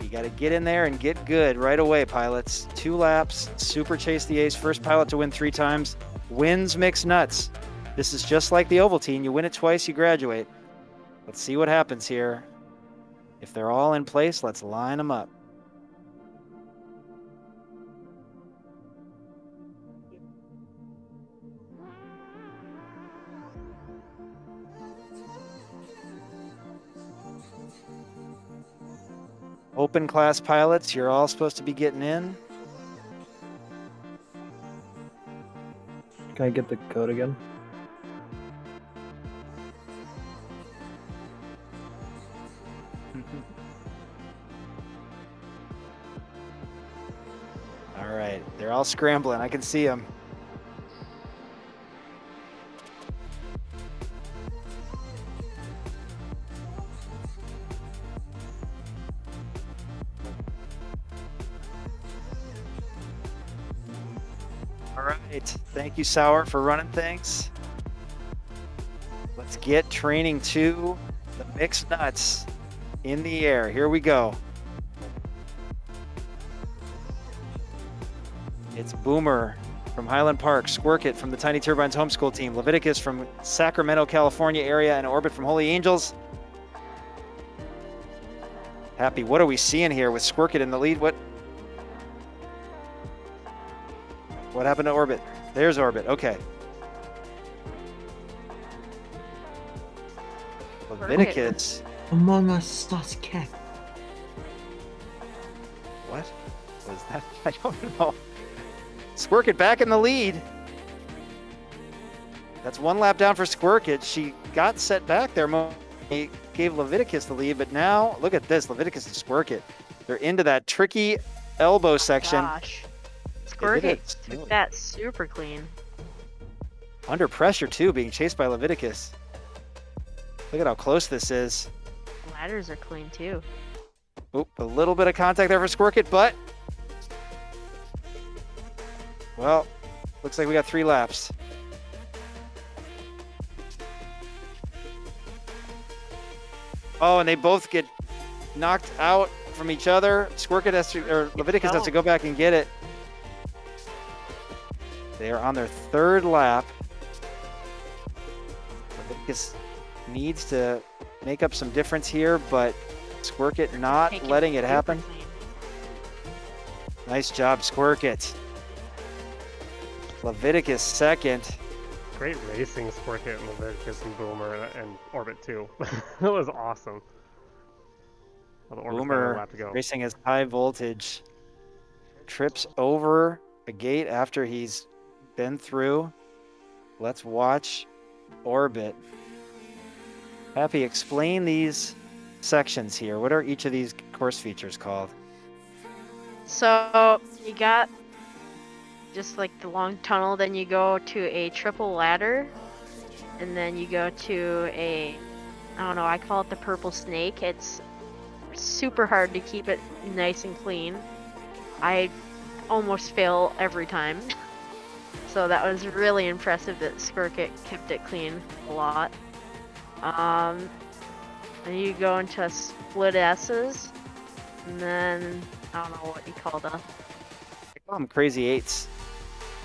You got to get in there and get good right away, pilots. 2 laps, super chase the ace. First pilot to win 3 times. Wins mixed nuts. This is just like the Ovaltine. You win it twice, you graduate. Let's see what happens here. If they're all in place, let's line them up. Open class pilots, you're all supposed to be getting in. Can I get the code again? All right, they're all scrambling. I can see them. All right, thank you, Sour, for running things. Let's get training 2, the mixed nuts, in the air. Here we go. It's Boomer from Highland Park, Squirket from the Tiny Turbines homeschool team, Leviticus from Sacramento, California area, and Orbit from Holy Angels. Happy, what are we seeing here with Squirket in the lead? What happened to Orbit? There's Orbit, okay. Leviticus. Among Us starts cat. What was that? I don't know. Squirket back in the lead. That's 1 lap down for Squirket. She got set back there. He gave Leviticus the lead, but now look at this. Leviticus and Squirket. They're into that tricky elbow section. Gosh. Squirket took that super clean. Under pressure too, being chased by Leviticus. Look at how close this is. Ladders are clean too. Oop, a little bit of contact there for Squirket, but well, looks like we got 3 laps. Oh, and they both get knocked out from each other. Squirket has to, or Leviticus has to go back and get it. They are on their 3rd lap. Leviticus needs to make up some difference here, but Squirket not letting it happen. Nice job, Squirket. Leviticus 2nd. Great racing, Squirket and Leviticus and Boomer and Orbit too. That was awesome. Well, the Orbit's got a Boomer lap to go. racing his High Voltage. Trips over a gate after he's been through. Let's watch Orbit. Happy, explain these sections here. What are each of these course features called? So you got just like the long tunnel, then you go to a triple ladder, and then you go to a I don't know, I call it the purple snake. It's super hard to keep it nice and clean. I almost fail every time. So that was really impressive that Squirkit kept it clean a lot. And you go into split S's, and then I don't know what you call the. I call them crazy eights.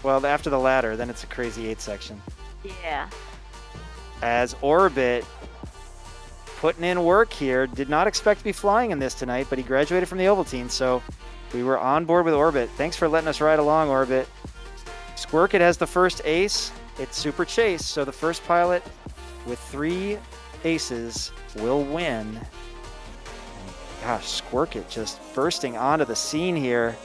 Well, after the ladder, then it's a crazy eight section. Yeah. As Orbit putting in work here, did not expect to be flying in this tonight, but he graduated from the Ovaltine, so we were on board with Orbit. Thanks for letting us ride along, Orbit. Squirkit has the first ace. It's Super Chase, so the first pilot with 3 aces will win. Gosh, Squirkit just bursting onto the scene here.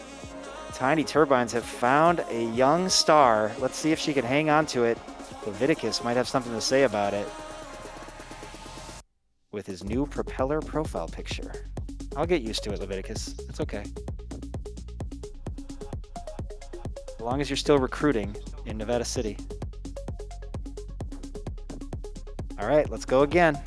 Tiny Turbines have found a young star. Let's see if she can hang on to it. Leviticus might have something to say about it with his new propeller profile picture. I'll get used to it, Leviticus. It's okay. As long as you're still recruiting in Nevada City. All right, let's go again.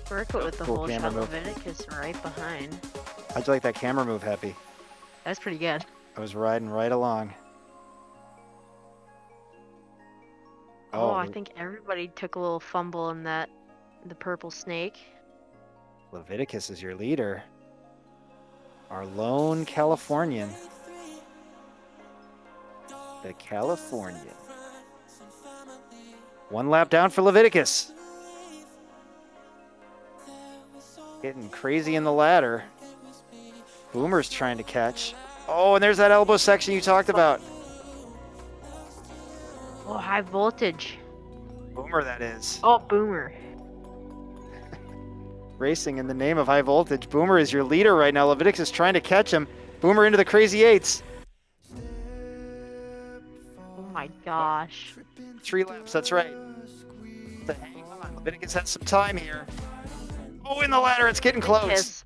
Work it with the Cool whole camera shot. move. Leviticus right behind. How'd you like that camera move, Happy? That's pretty good. I was riding right along. Oh, I think everybody took a little fumble in that, the purple snake. Leviticus is your leader. Our lone Californian. The Californian. 1 lap down for Leviticus. Getting crazy in the ladder. Boomer's trying to catch. Oh, and there's that elbow section you talked about. Oh, high voltage. Boomer, that is. Oh, Boomer. Racing in the name of high voltage. Boomer is your leader right now. Leviticus is trying to catch him. Boomer into the crazy eights. Oh my gosh. 3 laps, that's right. Hang on. Leviticus has some time here. Oh, in the ladder, it's getting close.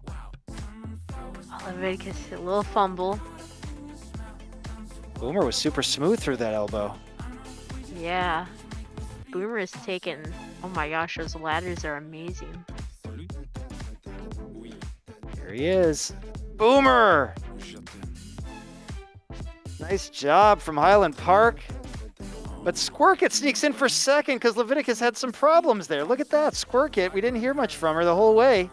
Oh, Leviticus, a little fumble. Boomer was super smooth through that elbow. Yeah. Boomer is taking. Oh my gosh, those ladders are amazing. Here he is. Boomer! Nice job from Highland Park. But Squirkit sneaks in for second because Leviticus had some problems there. Look at that, Squirkit. We didn't hear much from her the whole way.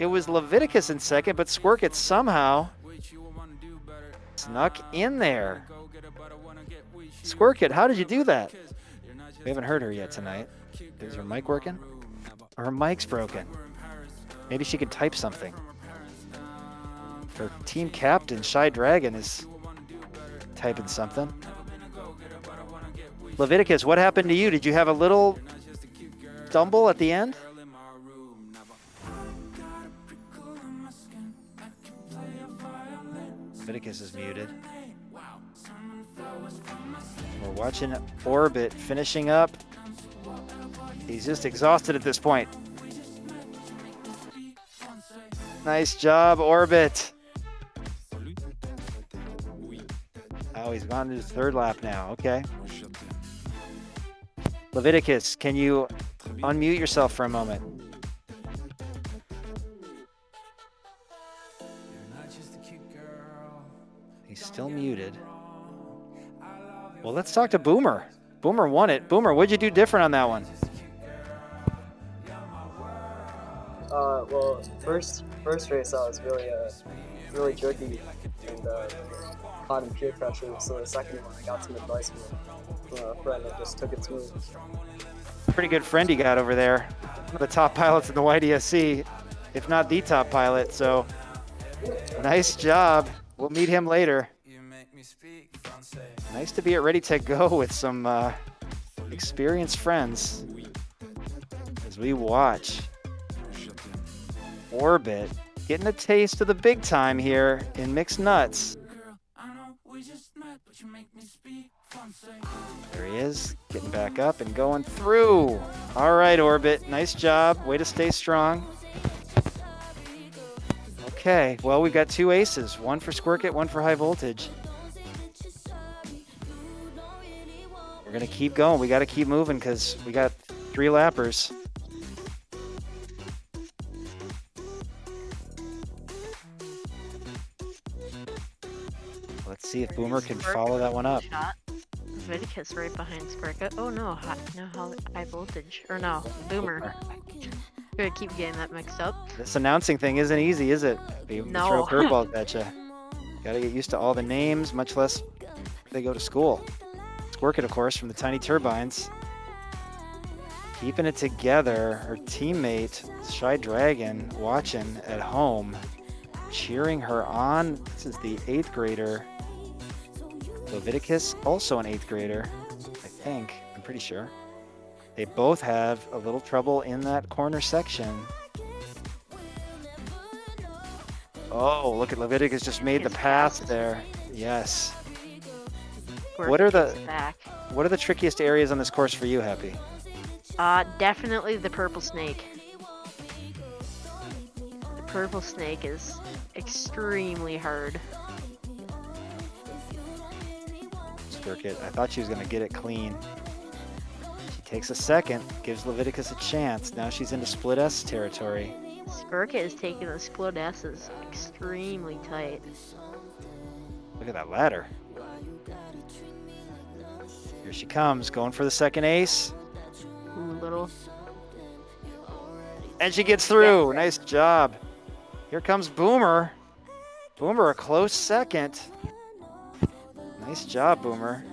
It was Leviticus in second, but Squirkit somehow snuck in there. Squirkit, how did you do that? We haven't heard her yet tonight. Is her mic working? Or her mic's broken. Maybe she could type something. Her team captain, Shy Dragon, is typing something. Leviticus, what happened to you? Did you have a little stumble at the end? Leviticus is muted. We're watching Orbit finishing up. He's just exhausted at this point. Nice job, Orbit. Oh, he's gone to his 3rd lap now. Okay. Leviticus, can you unmute yourself for a moment? He's still muted. Well, let's talk to Boomer. Boomer won it. Boomer, what'd you do different on that one? Well, first race I was really jerky and caught in peer pressure. So the second one I got some advice from a friend that just took it smooth. Pretty good friend you got over there. One of the top pilots in the YDSC, if not the top pilot. So nice job. We'll meet him later. Nice to be at Ready to Go with some experienced friends as we watch Orbit getting a taste of the big time here in Mixed Nuts. There he is, getting back up and going through. All right, Orbit, nice job. Way to stay strong. Okay, well, we've got 2 aces. One for Squirkit, one for high voltage. We're going to keep going. We got to keep moving because we got 3 lappers. Let's see if Boomer can follow that one up. Shot. Leviticus right behind Squirkit. Oh no, high voltage. Or no, Boomer. Gonna keep getting that mixed up. This announcing thing isn't easy, is it? They throw No. curveballs at you. Gotta get used to all the names, much less if they go to school. Squirkit, of course, from the Tiny Turbines. Keeping it together. Her teammate, Shy Dragon, watching at home, cheering her on. This is the 8th grader. Leviticus, also an 8th grader, I think. I'm pretty sure. They both have a little trouble in that corner section. Oh, look at Leviticus just made the pass there. Yes. What are the trickiest areas on this course for you, Happy? Definitely the purple snake. The purple snake is extremely hard. Squirkit, I thought she was going to get it clean. She takes a second, gives Leviticus a chance. Now she's into split S territory. Squirkit is taking the split S's extremely tight. Look at that ladder. Here she comes, going for the second ace. Ooh, little. And she gets through. Nice job. Here comes Boomer. Boomer, a close second. Nice job, Boomer.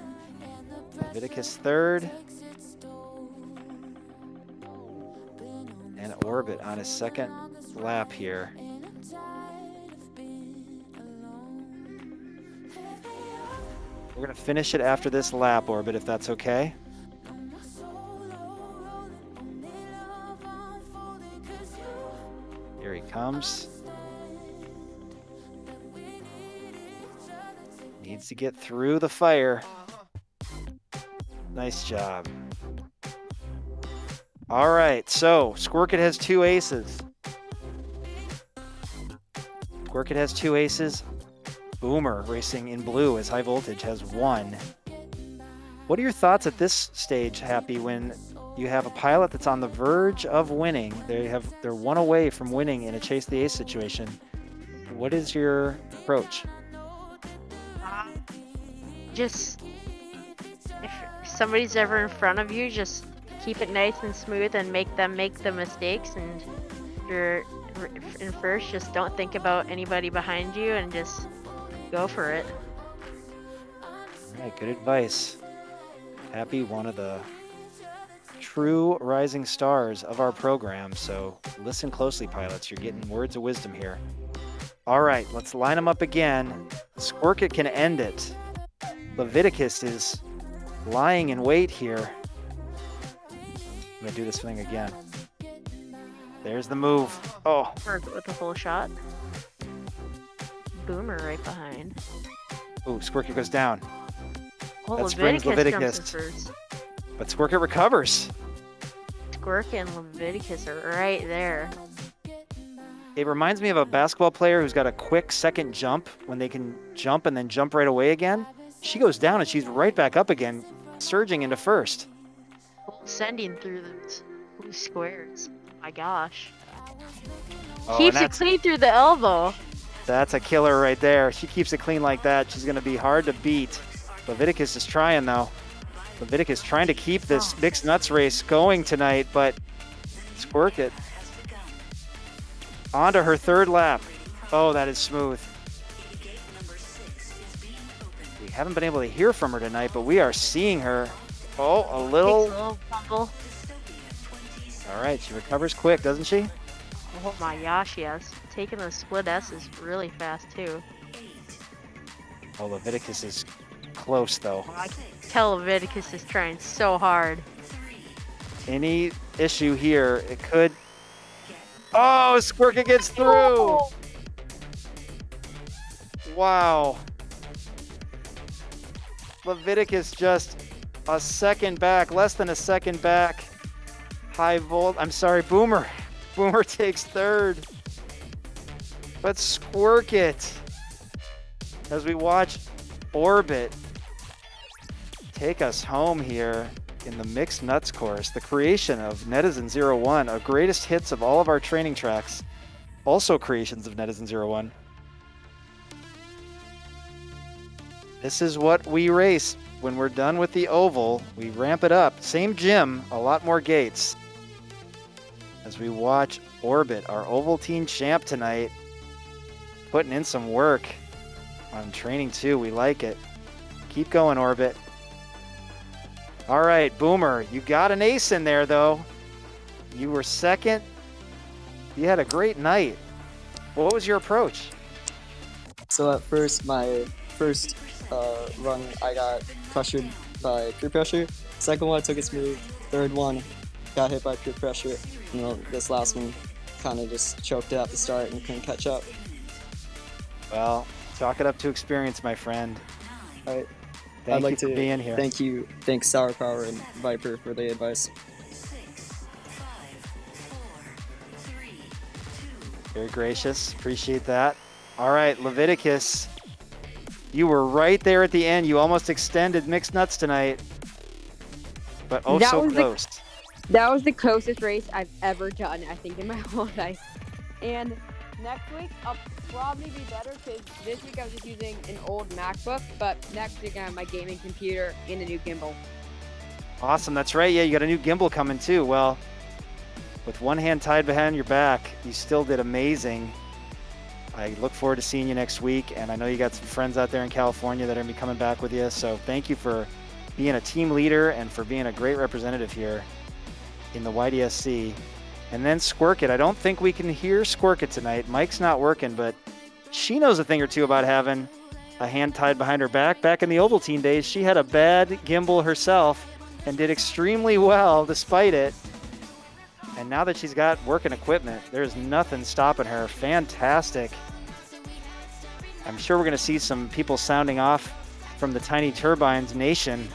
Leviticus 3rd. And Orbit on his second lap here. We're going to finish it after this lap, Orbit, if that's okay. Here he comes. Needs to get through the fire. Nice job. All right, so Squirkit has 2 aces. Squirkit has 2 aces. Boomer, racing in blue as high voltage, has 1. What are your thoughts at this stage, Happy, when you have a pilot that's on the verge of winning? They're 1 away from winning in a chase the ace situation. What is your approach? Just if somebody's ever in front of you, just keep it nice and smooth and make them make the mistakes. And if you're in first, just don't think about anybody behind you and just go for it. All right, good advice. Happy, one of the true rising stars of our program. So listen closely, pilots. You're getting words of wisdom here. All right, let's line them up again. Squirkit can end it. Leviticus is lying in wait here. I'm gonna do this thing again. There's the move. Oh. With a full shot. Boomer right behind. Ooh, Squirkit goes down. Oh, That springs Leviticus. jumps in first. But Squirkit recovers. Squirkit and Leviticus are right there. It reminds me of a basketball player who's got a quick second jump when they can jump and then jump right away again. She goes down and she's right back up again, surging into first. Sending through the blue squares. Oh my gosh. Oh, Keeps and it clean through the elbow. That's a killer right there. She keeps it clean like that. She's going to be hard to beat. Leviticus is trying, though. Leviticus trying to keep this mixed nuts race going tonight, but Squirkit onto her 3rd lap. Oh, that is smooth. We haven't been able to hear from her tonight, but we are seeing her. Oh, a little fumble. All right, she recovers quick, doesn't she? Oh my gosh, yes. Taking those split S's really fast, too. Oh, Leviticus is close, though. I can tell Leviticus is trying so hard. Any issue here, it could... Oh, Squirkit gets through! Oh. Wow. Leviticus just a second back, less than a second back. High volt, I'm sorry, Boomer. Boomer takes 3rd. but Squirk It. As we watch Orbit take us home here in the Mixed Nuts course, the creation of Netizen01, a greatest hits of all of our training tracks, also creations of Netizen01. This is what we race when we're done with the oval. We ramp it up. Same gym, a lot more gates. As we watch Orbit, our Ovaltine champ tonight, putting in some work on training too. We like it. Keep going, Orbit. All right, Boomer, you got an ace in there though. You were second. You had a great night. What was your approach? So at first, my first run, I got pressured by peer pressure. Second one, I took it smooth. Third one, got hit by peer pressure. You know, this last one kind of just choked it at the start and couldn't catch up. Well, chalk it up to experience, my friend. All right. Thank I'd like you to for being here. Thanks Sour Power and Viper for the advice. Very gracious. Appreciate that. All right, Leviticus. You were right there at the end. You almost extended Mixed Nuts tonight. But oh, That so was close. That was the closest race I've ever done, I think, in my whole life. And next week, I'll probably be better because this week I was just using an old MacBook, but next week I have my gaming computer and a new gimbal. Awesome. That's right. Yeah, you got a new gimbal coming too. Well, with one hand tied behind your back, you still did amazing. I look forward to seeing you next week, and I know you got some friends out there in California that are going to be coming back with you. So thank you for being a team leader and for being a great representative here in the YDSC. And then Squirk It. I don't think we can hear Squirk It tonight. Mike's not working, but she knows a thing or two about having a hand tied behind her back. Back in the Ovaltine days, she had a bad gimbal herself and did extremely well despite it. And now that she's got working equipment, there's nothing stopping her. Fantastic. I'm sure we're going to see some people sounding off from the Tiny Turbines Nation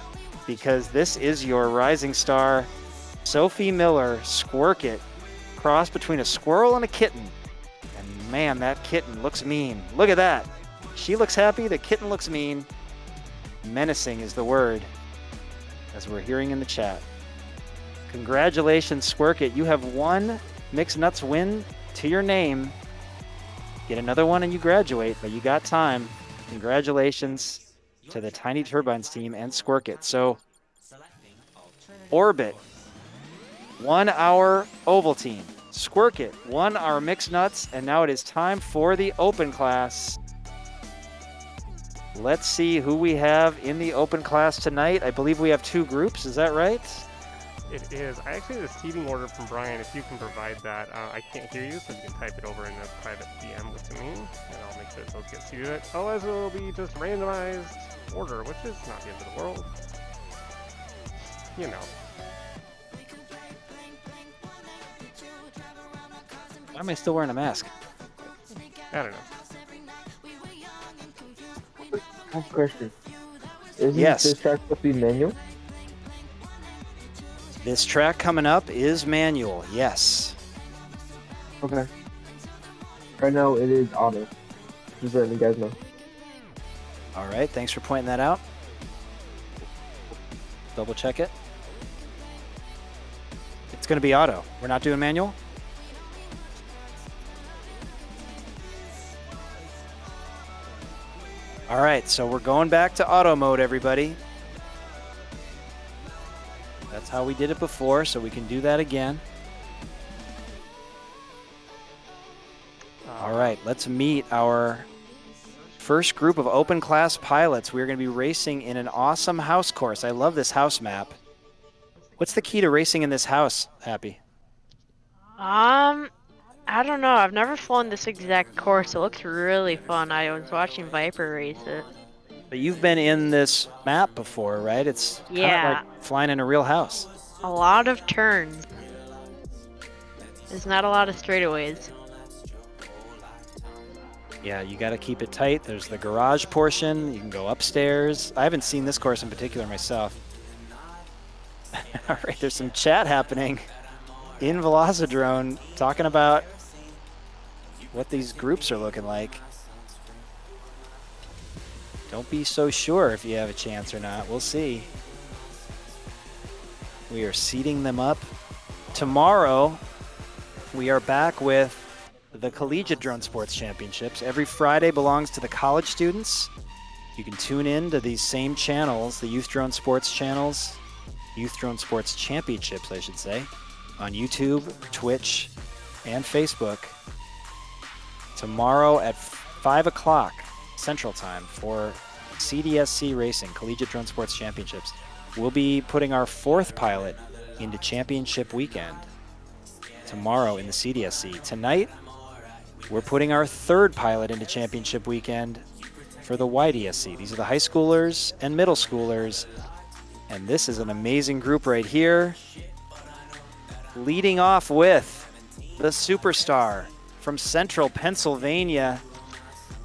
because this is your rising star, Sophie Miller, Squirk It. Cross between a squirrel and a kitten. And man, that kitten looks mean. Look at that. She looks happy, the kitten looks mean. Menacing is the word, as we're hearing in the chat. Congratulations, Squirk It. You have one Mixed Nuts win to your name. Get another one and you graduate, but you got time. Congratulations to the Tiny Turbines team and Squirk It. So, Orbit, 1 hour Ovaltine. Squirk It, 1 hour Mixed Nuts, and now it is time for the open class. Let's see who we have in the open class tonight. I believe we have 2 groups, is that right? It is. I actually have a seating order from Brian. If you can provide that, I can't hear you, so you can type it over in a private DM to me, and I'll make sure those get seated. Otherwise, it will be just randomized order, which is not the end of the world. You know. Why am I still wearing a mask? I don't know. I have a question. Isn't Yes. this track supposed to be manual? This track coming up is manual, yes. Okay. Right now it is auto. Just letting you guys know. All right, thanks for pointing that out. Double check it. It's going to be auto. We're not doing manual? All right, so we're going back to auto mode, everybody. That's how we did it before, so we can do that again. All right, let's meet our first group of open class pilots. We're going to be racing in an awesome house course. I love this house map. What's the key to racing in this house, Happy? I don't know. I've never flown this exact course. It looks really fun. I was watching Viper race it. But you've been in this map before, right? It's kind Yeah. of like flying in a real house. A lot of turns. There's not a lot of straightaways. Yeah, you got to keep it tight. There's the garage portion. You can go upstairs. I haven't seen this course in particular myself. All right, there's some chat happening in Velocidrone talking about what these groups are looking like. Don't be so sure if you have a chance or not. We'll see. We are seeding them up. Tomorrow, we are back with the Collegiate Drone Sports Championships. Every Friday belongs to the college students. You can tune in to these same channels, the Youth Drone Sports channels, Youth Drone Sports Championships, I should say, on YouTube, Twitch, and Facebook. Tomorrow at 5 o'clock Central Time for CDSC Racing, Collegiate Drone Sports Championships. We'll be putting our 4th pilot into championship weekend tomorrow in the CDSC. Tonight, we're putting our 3rd pilot into championship weekend for the YDSC. These are the high schoolers and middle schoolers. And this is an amazing group right here. Leading off with the superstar from Central Pennsylvania.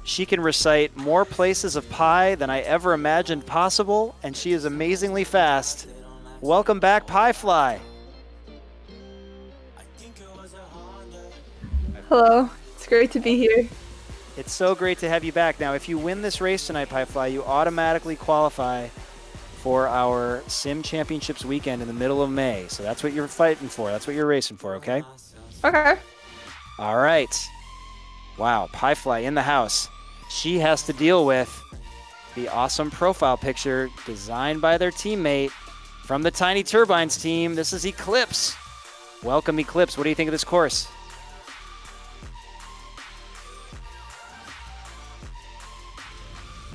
She can recite more places of pi than I ever imagined possible, and she is amazingly fast. Welcome back, Piefly. Hello, it's great to be here. It's so great to have you back. Now, if you win this race tonight, Piefly, you automatically qualify for our Sim Championships weekend in the middle of May. So that's what you're fighting for. That's what you're racing for, okay? Okay. All right. Wow, Piefly in the house. She has to deal with the awesome profile picture designed by their teammate from the Tiny Turbines team. This is Eclipse. Welcome, Eclipse. What do you think of this course?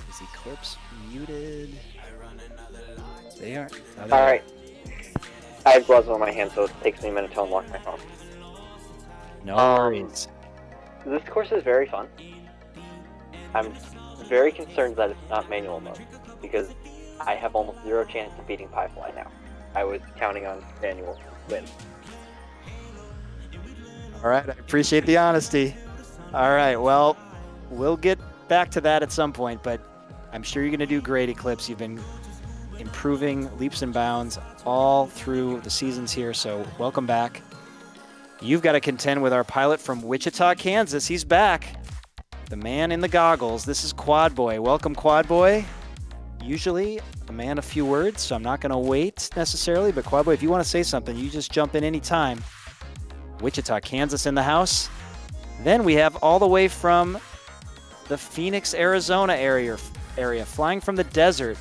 Is Eclipse muted? They are. All right. I have gloves on my hands, so it takes me a minute to unlock my phone. No worries. This course is very fun. I'm very concerned that it's not manual mode, because I have almost 0 chance of beating Piefly now. I was counting on manual win. All right, I appreciate the honesty. All right, well, we'll get back to that at some point, but I'm sure you're going to do great, Eclipse. You've been improving leaps and bounds all through the seasons here, so welcome back. You've got to contend with our pilot from Wichita, Kansas. He's back. The man in the goggles. This is Quad Boy. Welcome, Quad Boy. Usually a man of few words, so I'm not going to wait necessarily, but Quad Boy, if you want to say something, you just jump in anytime. Wichita, Kansas in the house. Then we have all the way from the Phoenix, Arizona area, flying from the desert,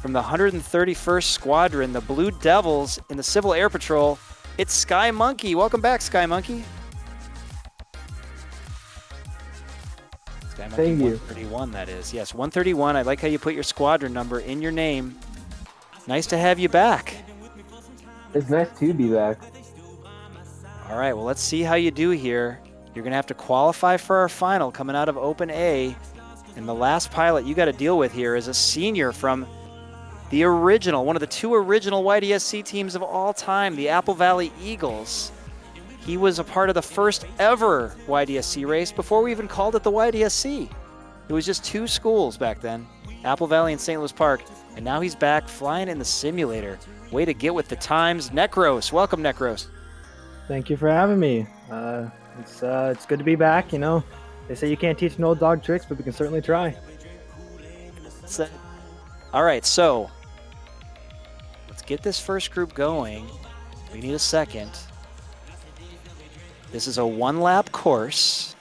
from the 131st Squadron, the Blue Devils in the Civil Air Patrol. It's Sky Monkey. Welcome back, Sky Monkey. Sky Monkey Thank you. 131, that is. Yes, 131. I like how you put your squadron number in your name. Nice to have you back. It's nice to be back. All right, well, let's see how you do here. You're going to have to qualify for our final coming out of Open A. And the last pilot you got to deal with here is a senior from the original, one of the 2 original YDSC teams of all time, the Apple Valley Eagles. He was a part of the first ever YDSC race before we even called it the YDSC. It was just 2 schools back then, Apple Valley and St. Louis Park. And now he's back flying in the simulator. Way to get with the times. Necros, welcome, Necros. Thank you for having me. It's good to be back. You know, they say you can't teach an old dog tricks, but we can certainly try. All right, so let's get this first group going. We need a second. This is a 1-lap course.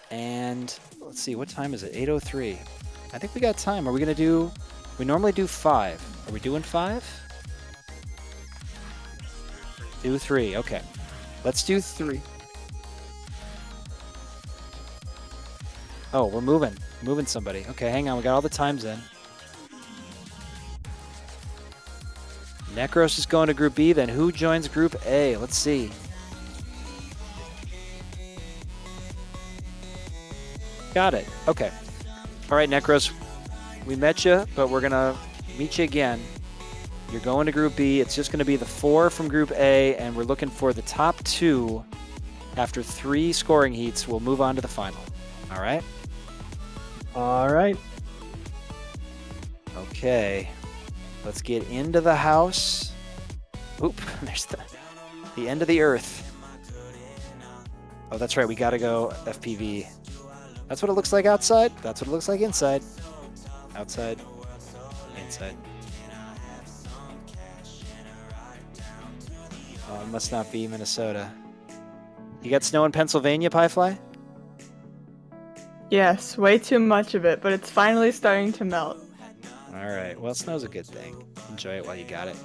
And let's see, what time is it? 8:03. I think we got time. Are we going to do, we normally do 5. Are we doing 5? Do 3, okay. Let's do 3. Oh, we're moving somebody. Okay, hang on, we got all the times in. Necros is going to Group B, then who joins Group A? Let's see. Got it, okay. All right, Necros, we met you, but we're gonna meet you again. You're going to Group B. It's just going to be the 4 from Group A, and we're looking for the top 2. After 3 scoring heats, we'll move on to the final. All right? All right. Okay. Let's get into the house. Oop, there's the end of the earth. Oh, that's right. We got to go FPV. That's what it looks like outside. That's what it looks like inside. Outside. Inside. Oh, it must not be Minnesota. You got snow in Pennsylvania, Piefly? Yes, way too much of it, but it's finally starting to melt. All right. Well, snow's a good thing. Enjoy it while you got it.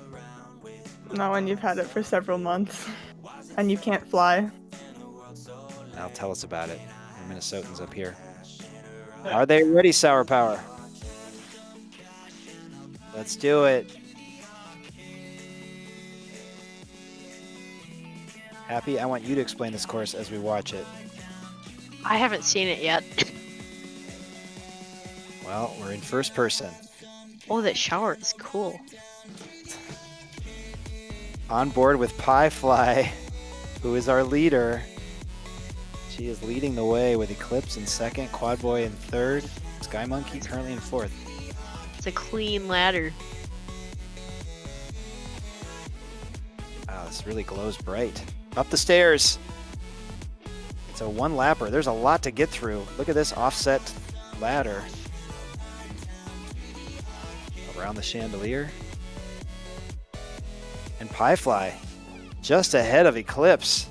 Not when you've had it for several months and you can't fly. Now tell us about it. We're Minnesotans up here. Are they ready, Sour Power? Let's do it. Happy, I want you to explain this course as we watch it. I haven't seen it yet. Well, we're in first person. Oh, that shower is cool. On board with Piefly, who is our leader. She is leading the way with Eclipse in second, Quad Boy in third, Sky Monkey currently in fourth. It's a clean ladder. Wow, this really glows bright. Up the stairs. It's a one-lapper. There's a lot to get through. Look at this offset ladder. Around the chandelier. And Piefly just ahead of Eclipse.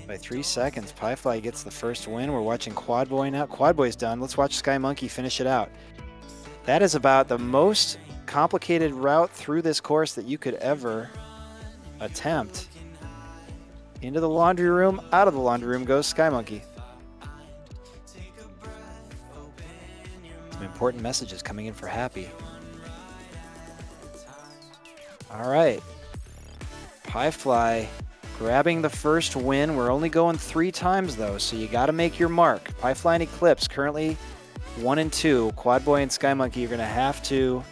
By 3 seconds, Piefly gets the first win. We're watching Quad Boy now. Quad Boy's done. Let's watch Sky Monkey finish it out. That is about the most complicated route through this course that you could ever attempt. Into the laundry room, out of the laundry room goes Sky Monkey. Some important messages coming in for Happy. All right. Piefly grabbing the first win. We're only going 3 times though, so you got to make your mark. Piefly and Eclipse currently 1 and 2. Quad Boy and Sky Monkey are going to have to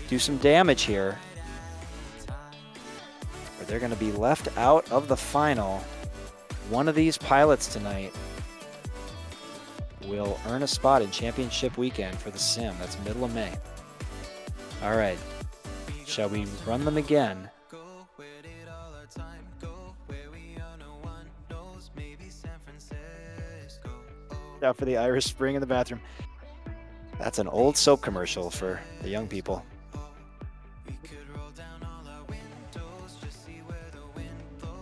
do some damage here, or they're going to be left out of the final. One of these pilots tonight will earn a spot in championship weekend for the sim. That's middle of May. All right. Shall we run them again? Out for the Irish Spring in the bathroom. That's an old soap commercial for the young people.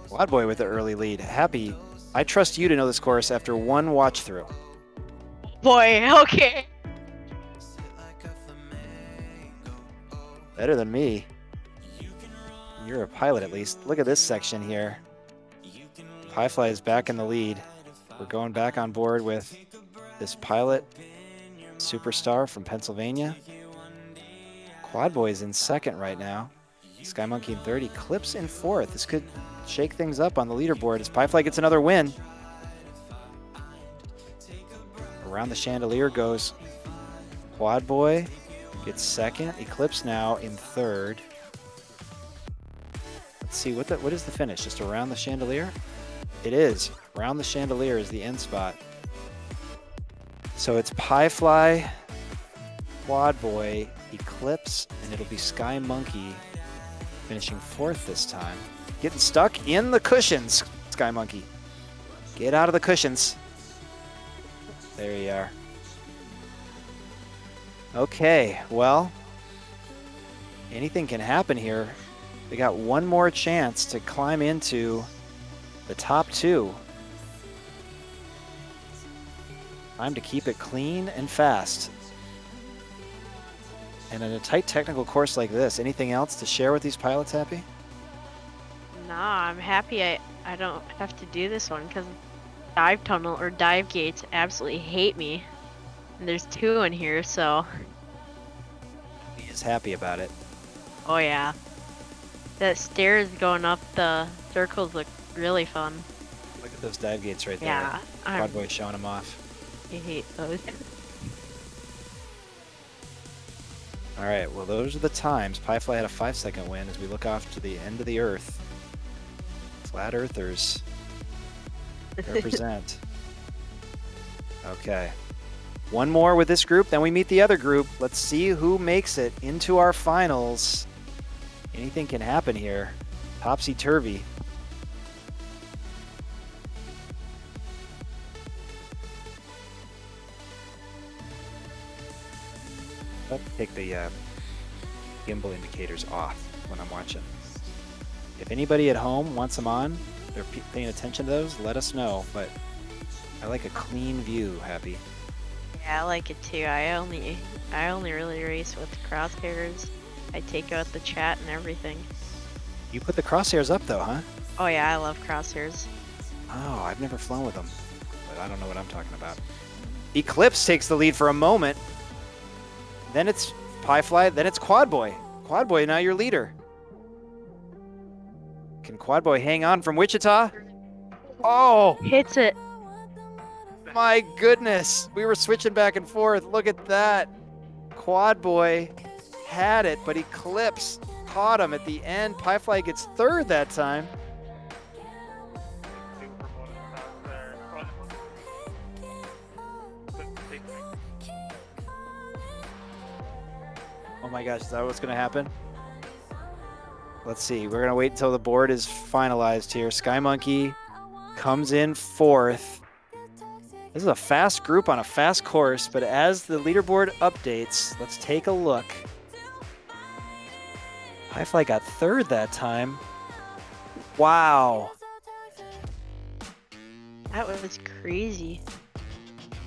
Quad Boy with the early lead. Happy, I trust you to know this course after one watch through. Boy, okay. Better than me. You're a pilot at least. Look at this section here. Piefly is back in the lead. We're going back on board with this pilot superstar from Pennsylvania. Quad Boy is in second right now. Sky Monkey in third. Eclipse in fourth. This could shake things up on the leaderboard as Piefly gets another win. Around the chandelier goes Quad Boy. Gets second. Eclipse now in third. Let's see, what is the finish? Just around the chandelier? It is. Around the chandelier is the end spot. So it's Piefly, Quad Boy, Eclipse, and it'll be Sky Monkey finishing fourth this time. Getting stuck in the cushions, Sky Monkey. Get out of the cushions. There you are. Okay, well, anything can happen here. They got one more chance to climb into the top 2. Time to keep it clean and fast. And in a tight technical course like this, anything else to share with these pilots, Happy? Nah, I'm happy I don't have to do this one because dive tunnel or dive gates absolutely hate me. And there's 2 in here, so. He is happy about it. Oh yeah. That stairs going up the circles look really fun. Look at those dive gates right there. Yeah. Quad Boy showing them off. I hate those. All right, well, those are the times. Piefly had a 5-second win as we look off to the end of the Earth. Flat Earthers represent. Okay. One more with this group, then we meet the other group. Let's see who makes it into our finals. Anything can happen here. Topsy-turvy. Take the gimbal indicators off when I'm watching. If anybody at home wants them on, they're paying attention to those, let us know. But I like a clean view, Happy. Yeah, I like it too. I only really race with crosshairs. I take out the chat and everything. You put the crosshairs up though, huh? Oh yeah, I love crosshairs. Oh, I've never flown with them, but I don't know what I'm talking about. Eclipse takes the lead for a moment. Then it's Piefly, then it's Quad Boy. Quad Boy, now your leader. Can Quad Boy hang on from Wichita? Oh! Hits it. My goodness. We were switching back and forth. Look at that. Quad Boy had it, but Eclipse caught him at the end. Piefly gets third that time. Oh my gosh, is that what's going to happen? Let's see. We're going to wait until the board is finalized here. Sky Monkey comes in fourth. This is a fast group on a fast course, but as the leaderboard updates, let's take a look. Highfly got third that time. Wow. That was crazy.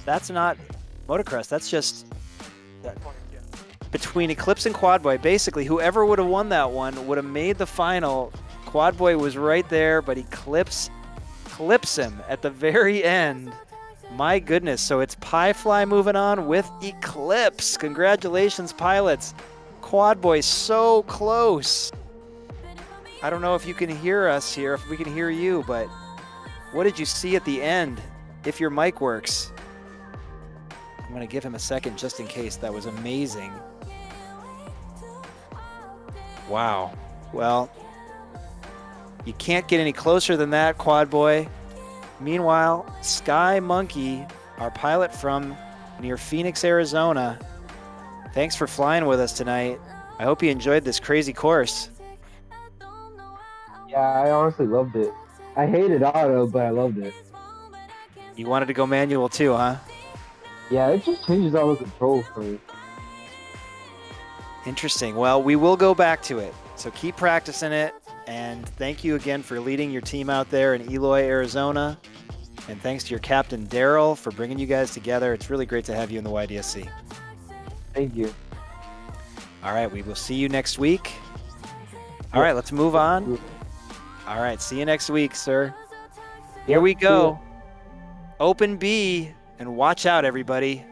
That's not motocross. That's just between Eclipse and Quad Boy. Basically, whoever would have won that one would have made the final. Quad Boy was right there, but Eclipse clips him at the very end. My goodness. So it's Piefly moving on with Eclipse. Congratulations, pilots. Quad Boy so close. I don't know if you can hear us here, if we can hear you, but what did you see at the end? If your mic works. I'm going to give him a second just in case. That was amazing. Wow. Well, you can't get any closer than that, Quad Boy. Meanwhile, Sky Monkey, our pilot from near Phoenix, Arizona, thanks for flying with us tonight. I hope you enjoyed this crazy course. Yeah, I honestly loved it. I hated auto, but I loved it. You wanted to go manual too, huh? Yeah, it just changes all the controls for me. Interesting. Well, we will go back to it. So keep practicing it. And thank you again for leading your team out there in Eloy, Arizona. And thanks to your captain, Daryl, for bringing you guys together. It's really great to have you in the YDSC. Thank you. All right, we will see you next week. All right, let's move on. All right, see you next week, sir. Here we go. Open B, and watch out, everybody.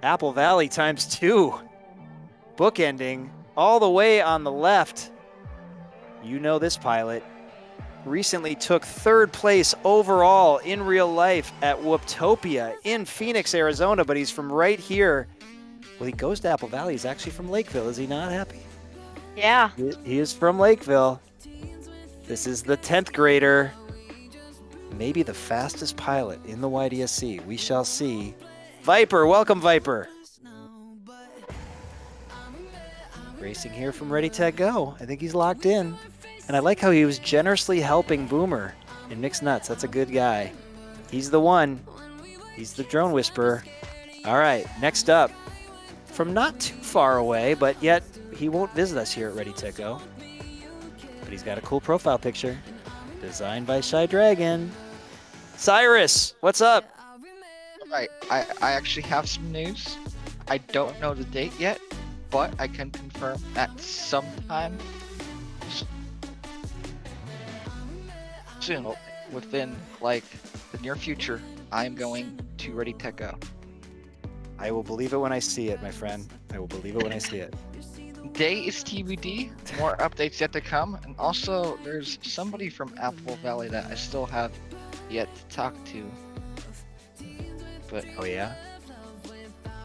Apple Valley ×2. Bookending all the way on the left. You know this pilot. Recently took third place overall in real life at Whooptopia in Phoenix, Arizona, but he's from right here. Well, he goes to Apple Valley. He's actually from Lakeville. Is he not happy? Yeah. He is from Lakeville. This is the 10th grader. Maybe the fastest pilot in the YDSC. We shall see. Viper, welcome, Viper. Racing here from Ready, Tech, Go. I think he's locked in. And I like how he was generously helping Boomer in Mixed Nuts. That's a good guy. He's the one. He's the drone whisperer. All right, next up. From not too far away, but yet he won't visit us here at Ready, Tech, Go. But he's got a cool profile picture. Designed by Shy Dragon. Cyrus, what's up? Alright, I actually have some news. I don't know the date yet, but I can confirm that sometime soon, within like the near future, I'm going to Ready Tech Go. I will believe it when I see it, my friend. I will believe it when I see it. Day is TBD. More updates yet to come, and also there's somebody from Apple Valley that I still have yet to talk to. But oh yeah.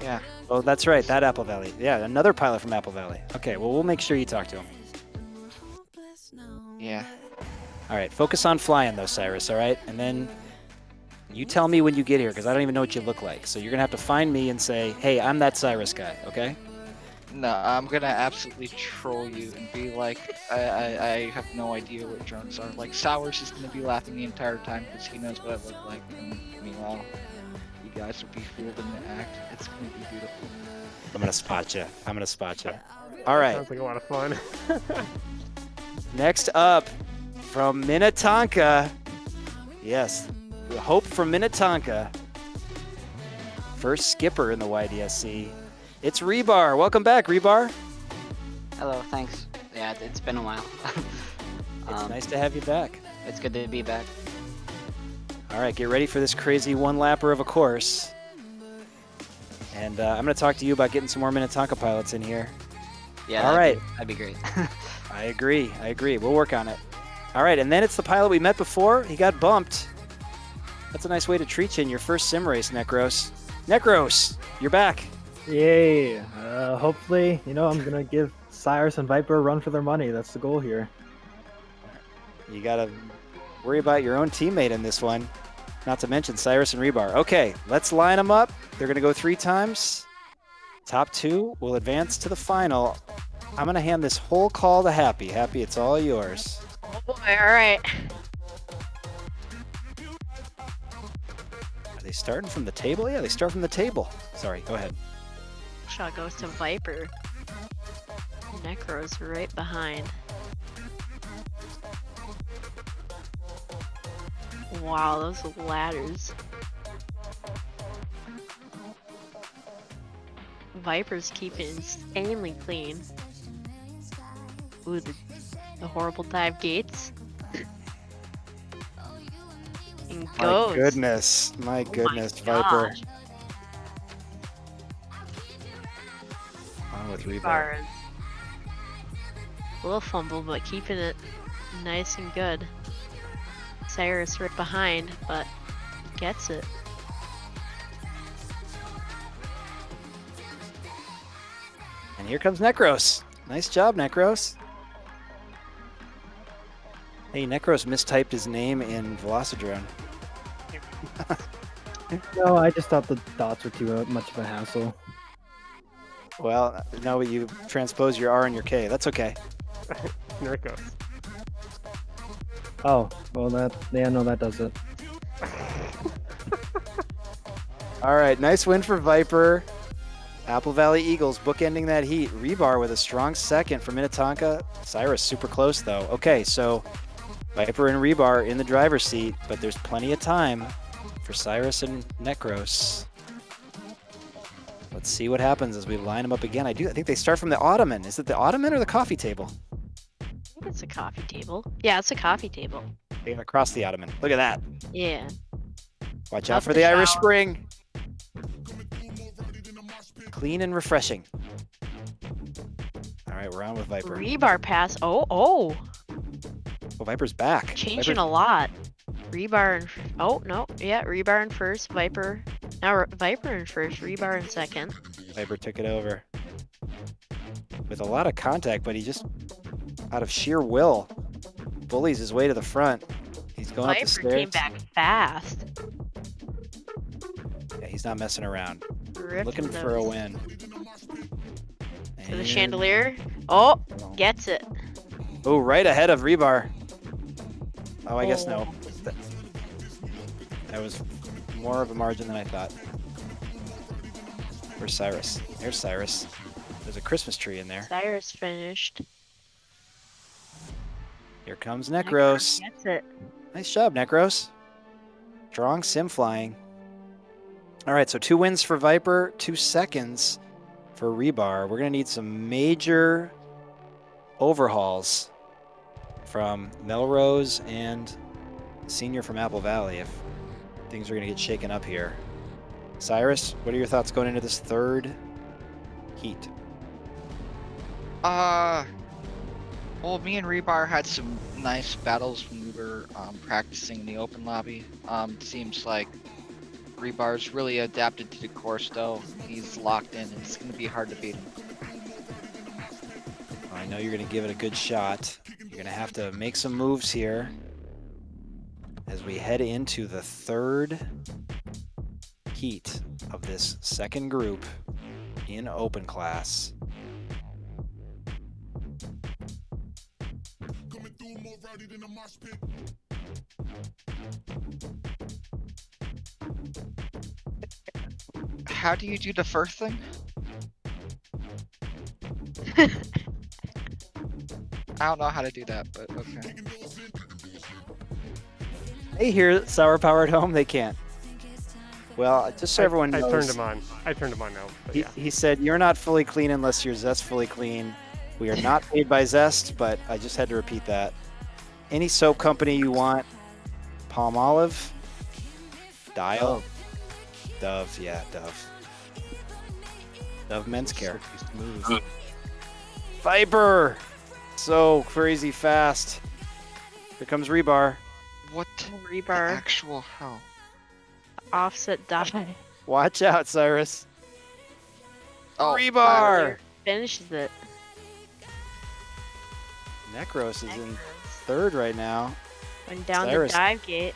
Yeah. Oh, that's right. That Apple Valley. Yeah, another pilot from Apple Valley. Okay, well, we'll make sure you talk to him. Yeah. All right, focus on flying, though, Cyrus, all right? And then you tell me when you get here, because I don't even know what you look like. So you're going to have to find me and say, hey, I'm that Cyrus guy, okay? No, I'm going to absolutely troll you and be like, I have no idea what drones are. Like, Cyrus is going to be laughing the entire time because he knows what I look like. And meanwhile, you guys will be fooled in the act. It's going to be beautiful. I'm gonna spot you. I'm gonna spot you. All right. Sounds like a lot of fun. Next up, from Minnetonka. Yes, the hope from Minnetonka. First skipper in the YDSC. It's Rebar. Welcome back, Rebar. Hello, thanks. Yeah, it's been a while. It's nice to have you back. It's good to be back. All right, get ready for this crazy one-lapper of a course. And I'm going to talk to you about getting some more Minnetonka pilots in here. Yeah, all right. That'd be great. I agree. We'll work on it. All right, and then it's the pilot we met before. He got bumped. That's a nice way to treat you in your first sim race, Necros. Necros, you're back. Yay. Hopefully, I'm going to give Cyrus and Viper a run for their money. That's the goal here. You got to worry about your own teammate in this one. Not to mention Cyrus and Rebar. Okay, let's line them up. They're going to go 3 times. Top 2 will advance to the final. I'm going to hand this whole call to Happy. Happy, it's all yours. Oh boy, alright. Are they starting from the table? Yeah, they start from the table. Sorry, go ahead. Shot goes to Viper. Necro's right behind. Wow, those ladders. Viper's keeping insanely clean. Ooh, the horrible dive gates. And goes. My goodness, my Viper. gosh. On with Rebar. Rebar is a little fumble, but keeping it nice and good. Cyrus right behind, but gets it. And here comes Necros. Nice job, Necros. Hey, Necros mistyped his name in Velocidrone. No, I just thought the dots were too much of a hassle. Well, no, you transpose your R and your K. That's okay. Nerkos. Oh, well, that does it. All right, nice win for Viper. Apple Valley Eagles bookending that heat. Rebar with a strong second for Minnetonka. Cyrus super close though. Okay, so Viper and Rebar in the driver's seat, but there's plenty of time for Cyrus and Necros. Let's see what happens as we line them up again. I think they start from the ottoman. Is it the ottoman or the coffee table? I think it's a coffee table. Yeah, it's a coffee table. They gotta cross the ottoman. Look at that. Yeah. Watch out for the Irish Spring. Clean and refreshing. All right, we're on with Viper. Rebar pass. Oh. Oh, Viper's back. Changing a lot. Rebar and Rebar in first. Viper. Now Viper in first. Rebar in second. Viper took it over with a lot of contact, but he just, out of sheer will, bullies his way to the front. He's going up the stairs. Viper came back fast. Yeah, he's not messing around. Ripping Looking for a win. To the chandelier. Oh, gets it. Oh, right ahead of Rebar. Oh, I guess no. That was more of a margin than I thought. Where's Cyrus? There's Cyrus. There's a Christmas tree in there. Cyrus finished. Here comes Necros. Gets it. Nice job, Necros. Strong sim flying. All right, so 2 wins for Viper, 2 seconds for Rebar. We're going to need some major overhauls from Melrose and Senior from Apple Valley if things are going to get shaken up here. Cyrus, what are your thoughts going into this 3rd heat? Well, me and Rebar had some nice battles when we were practicing in the open lobby. Seems like Rebar's really adapted to the course though. He's locked in and it's going to be hard to beat him. I know you're going to give it a good shot. You're going to have to make some moves here as we head into the 3rd heat of this 2nd group in open class. How do you do the first thing? I don't know how to do that, but okay. They hear Sour Power at home. They can't. Well, just so everyone knows. I turned him on. I turned him on now. But yeah. He said, "You're not fully clean unless you're zestfully clean." We are not paid by Zest, but I just had to repeat that. Any soap company you want, Palm Olive, Dial, Dove, yeah, Dove. Dove Men's Care. Viper! So crazy fast. Here comes Rebar. What Rebar. actual hell? Offset die. Watch out, Cyrus. Oh, Rebar! Finishes it. Necros is in third right now. Went down Cyrus the dive gate.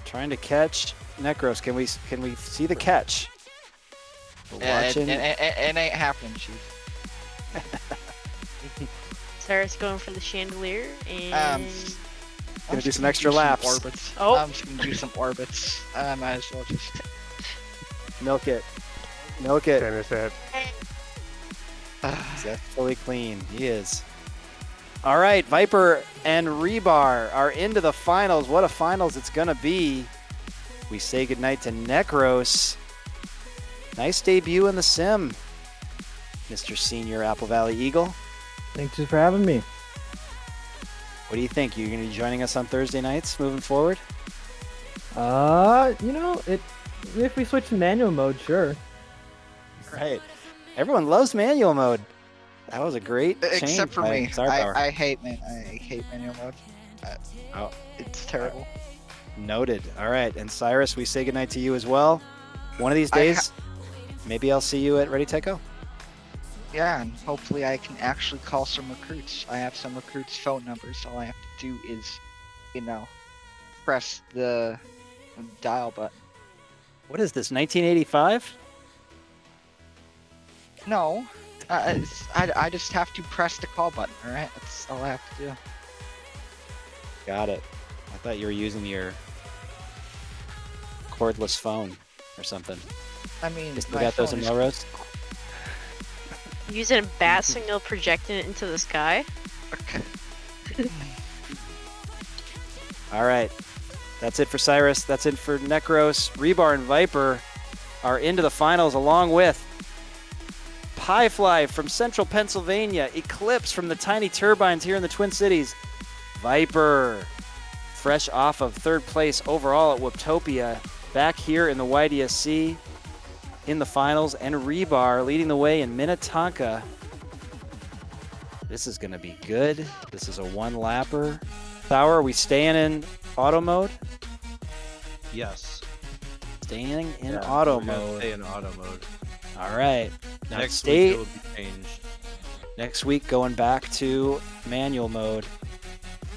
trying to catch Necros. Can we see the catch? We're watching. It ain't happening, Chief. Cyrus going for the chandelier and Gonna do some extra laps. Orbits. Oh. I'm just gonna do some orbits. I might as well just Milk it. Milk it. Finish it. Zestfully clean. He is. All right, Viper and Rebar are into the finals. What a finals it's gonna be. We say goodnight to Necros. Nice debut in the sim, Mr. Senior Apple Valley Eagle. Thanks for having me. What do you think? You're gonna be joining us on Thursday nights moving forward? You know, if we switch to manual mode, sure. Right. Everyone loves manual mode. That was a great change. except for by me. Sour Power. I hate manual mode. Oh, it's terrible. Noted. All right, and Cyrus, we say goodnight to you as well. One of these days, maybe I'll see you at Ready Tech Go. Yeah, and hopefully I can actually call some recruits. I have some recruits' phone numbers. All I have to do is, press the dial button. What is this, 1985? No, I just have to press the call button. All right, that's all I have to do. Got it. I thought you were using your cordless phone or something. I mean, You still my got those phone in is- Melrose? using a bat signal, projecting it into the sky. All right. That's it for Cyrus. That's it for Necros. Rebar and Viper are into the finals along with Piefly from Central Pennsylvania, Eclipse from the Tiny Turbines here in the Twin Cities, Viper, fresh off of third place overall at Whooptopia, back here in the YDSC in the finals, and Rebar leading the way in Minnetonka. This is going to be good. This is a one-lapper. Sour, are we staying in auto mode? Yes. Staying in Yeah, auto we're gonna mode. Stay in auto mode. All right. Now Next week stay. it will be changed. Next week, going back to manual mode.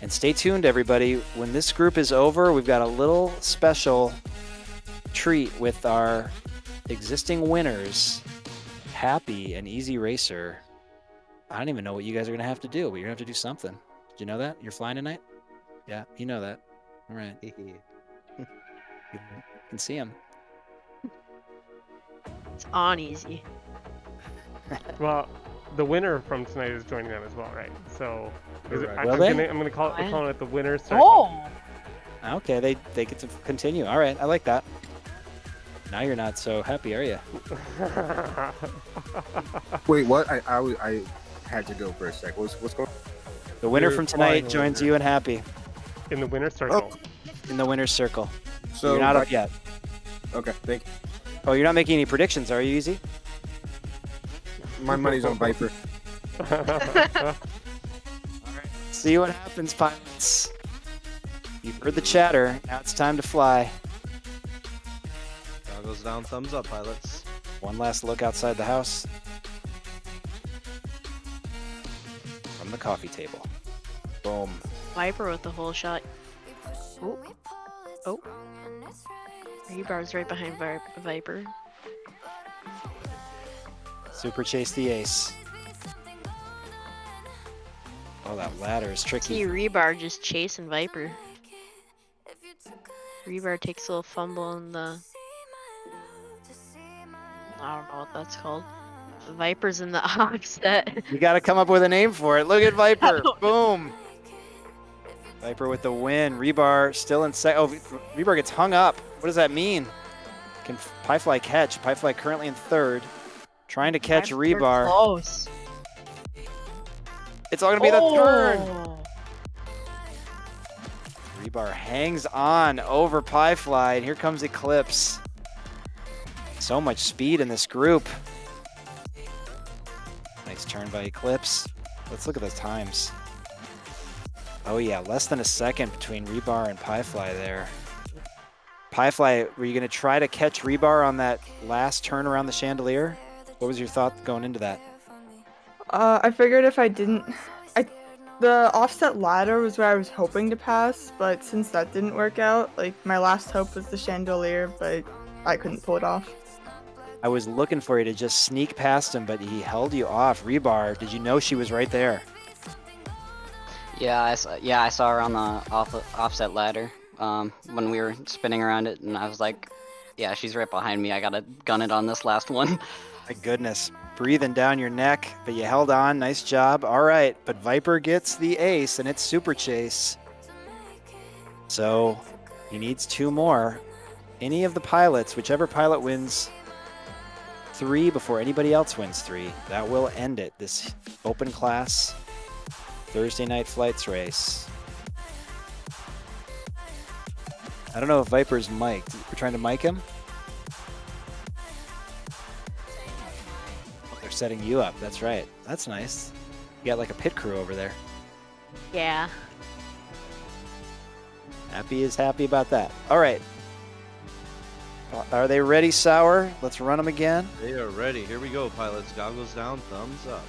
And stay tuned, everybody. When this group is over, we've got a little special treat with our existing winners, Happy and Easy Racer. I don't even know what you guys are going to have to do, but you're going to have to do something. Did you know that? You're flying tonight? Yeah, you know that. All right. You can see him. It's on easy. Well, the winner from tonight is joining them as well, right? So Correct. I'm Will they? gonna call Oh, yeah. calling it the winner's circle. Oh, Okay, they get to continue. All right, I like that. Now you're not so happy, are you? Wait, what? I had to go for a sec. What's going on? The winner You're from tonight flying joins over. you and Happy In the winner's circle. in the winner's circle. So You're not up yet. Okay, thank you. Oh, you're not making any predictions, are you, Easy? My money's on Viper. See what happens, pilots. You've heard the chatter. Now it's time to fly. Goggles down, thumbs up, pilots. One last look outside the house. From the coffee table. Boom. Viper with the whole shot. Oh. Oh. Rebar's right behind Viper. Super chase the ace. Oh, that ladder is See tricky. Rebar just chasing Viper. Rebar takes a little fumble in the... I don't know what that's called. Viper's in the offset. You got to come up with a name for it. Look at Viper. Boom. Viper with the win. Rebar still in second. Oh, Rebar gets hung up. What does that mean? Can Piefly catch? Piefly currently in third. Trying to catch Rebar. Close. It's all going to be the turn. Rebar hangs on over Piefly, and here comes Eclipse. So much speed in this group. Nice turn by Eclipse. Let's look at the times. Oh yeah, less than a second between Rebar and Piefly there. Piefly, were you going to try to catch Rebar on that last turn around the chandelier? What was your thought going into that? I figured if I didn't... The offset ladder was where I was hoping to pass, but since that didn't work out, like, my last hope was the chandelier, but I couldn't pull it off. I was looking for you to just sneak past him, but he held you off. Rebar, did you know she was right there? Yeah, I saw her on the offset ladder when we were spinning around it, and I was like, yeah, she's right behind me. I gotta gun it on this last one. My goodness. Breathing down your neck, but you held on. Nice job. All right, but Viper gets the ace, and it's Super Chase. So he needs 2 more. Any of the pilots, whichever pilot wins 3 before anybody else wins 3, that will end it. This open class Thursday night flights race. I don't know if Viper's mic'd. We're trying to mic him? They're setting you up. That's right. That's nice. You got like a pit crew over there. Yeah. Happy is happy about that. All right. Are they ready, Sour? Let's run them again. They are ready. Here we go, pilots. Goggles down, thumbs up.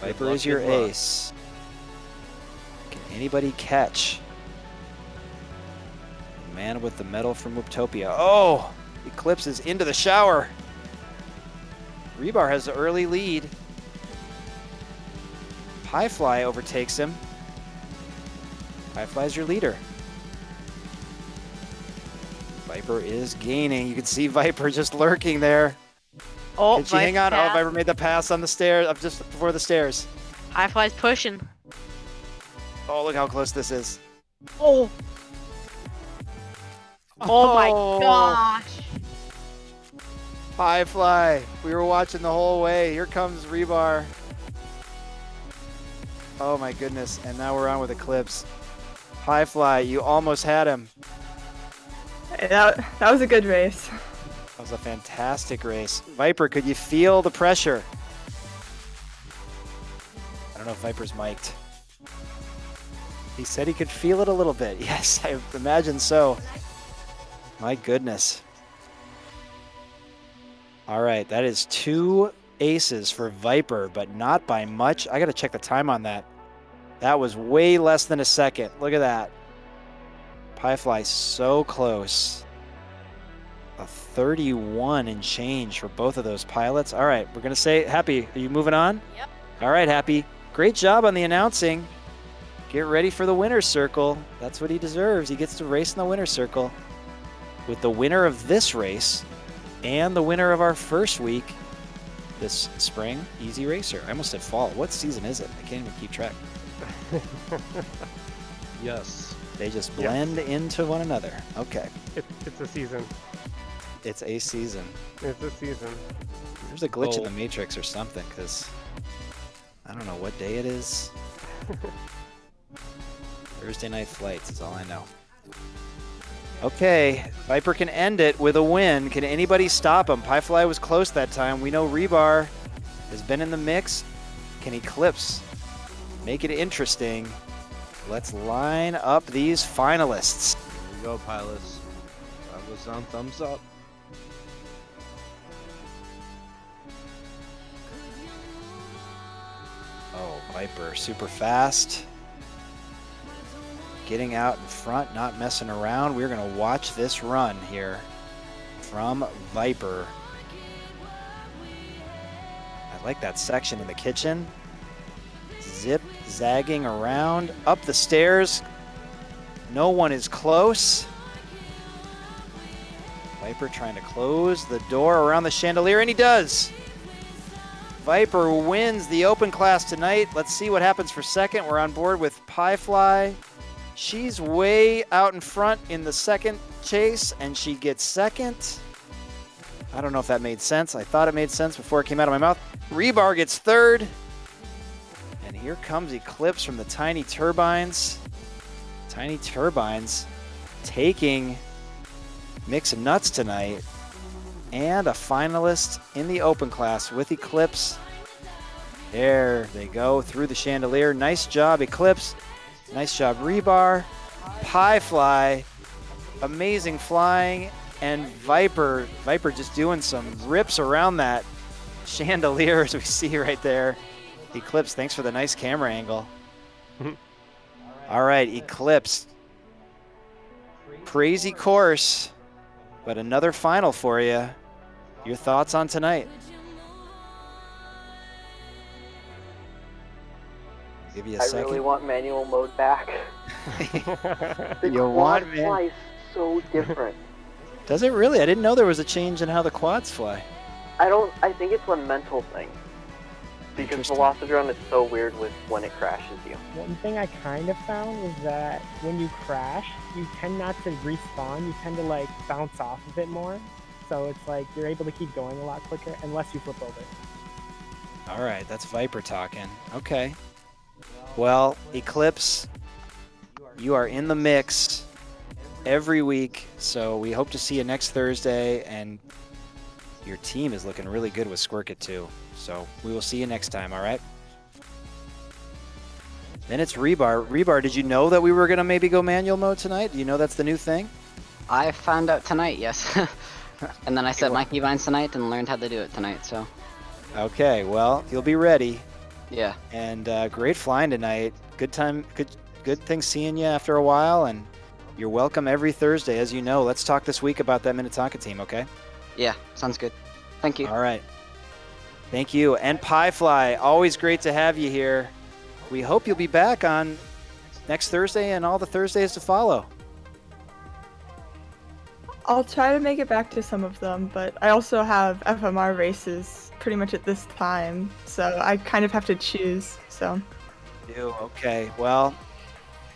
Viper is your ace. Can anybody catch? Man with the medal from Whooptopia. Oh! Eclipse is into the shower. Rebar has the early lead. Piefly overtakes him. Piefly's your leader. Viper is gaining. You can see Viper just lurking there. Oh, did she hang on? Oh, Viper made the pass on the stairs, up just before the stairs. Piefly's pushing. Oh, look how close this is. Oh. Oh my gosh. Piefly. We were watching the whole way. Here comes Rebar. Oh my goodness. And now we're on with Eclipse. Piefly, you almost had him. That was a good race. That was a fantastic race. Viper, could you feel the pressure? I don't know if Viper's mic'd. He said he could feel it a little bit. Yes, I imagine so. My goodness. All right, that is 2 aces for Viper, but not by much. I got to check the time on that. That was way less than a second. Look at that. Piefly so close. A 31 and change for both of those pilots. All right, we're going to say, Happy, are you moving on? Yep. All right, Happy. Great job on the announcing. Get ready for the winner's circle. That's what he deserves. He gets to race in the winner's circle with the winner of this race and the winner of our first week this spring, Easy Racer. I almost said fall. What season is it? I can't even keep track. Yes. They just blend into one another. Okay. It's a season. It's a season. It's a season. There's a glitch in the Matrix or something, because I don't know what day it is. Thursday night flights is all I know. Okay, Viper can end it with a win. Can anybody stop him? Piefly was close that time. We know Rebar has been in the mix. Can Eclipse make it interesting? Let's line up these finalists. Here we go, pilots. Goggles down, thumbs up. Oh, Viper, super fast. Getting out in front, not messing around. We're going to watch this run here from Viper. I like that section in the kitchen. Zig-zagging around, up the stairs. No one is close. Viper trying to close the door around the chandelier, and he does. Viper wins the open class tonight. Let's see what happens for second. We're on board with Piefly. She's way out in front in the second chase, and she gets second. I don't know if that made sense. I thought it made sense before it came out of my mouth. Rebar gets third. And here comes Eclipse from the Tiny Turbines. Tiny Turbines taking Mix and Nuts tonight. And a finalist in the open class with Eclipse. There they go through the chandelier. Nice job, Eclipse. Nice job, Rebar. Piefly. Amazing flying. And Viper just doing some rips around that chandelier as we see right there. Eclipse, thanks for the nice camera angle. All right, Eclipse. Crazy course, but another final for you. Your thoughts on tonight? I'll give you a second. I really want manual mode back. The You quad want man? flies so different. Does it really? I didn't know there was a change in how the quads fly. I think it's a mental thing. Because Interesting. Velocidrome is so weird with when it crashes you. One thing I kind of found was that when you crash, you tend not to respawn. You tend to like bounce off a bit more. So it's like you're able to keep going a lot quicker unless you flip over. All right, that's Viper talking. Okay. Well, Eclipse, you are in the mix every week, so we hope to see you next Thursday, and your team is looking really good with Squirkit too. So we will see you next time, all right? Then it's Rebar. Rebar, did you know that we were going to maybe go manual mode tonight? Do you know that's the new thing? I found out tonight, yes. And then I set my keybinds tonight and learned how to do it tonight, so. Okay, well, you'll be ready. Yeah. And great flying tonight. Good time, good thing seeing you after a while, and you're welcome every Thursday, as you know. Let's talk this week about that Minnetonka team, okay? Yeah, sounds good. Thank you. All right. Thank you. And Piefly, always great to have you here. We hope you'll be back on next Thursday and all the Thursdays to follow. I'll try to make it back to some of them, but I also have FMR races pretty much at this time, so I kind of have to choose, so. Okay, well.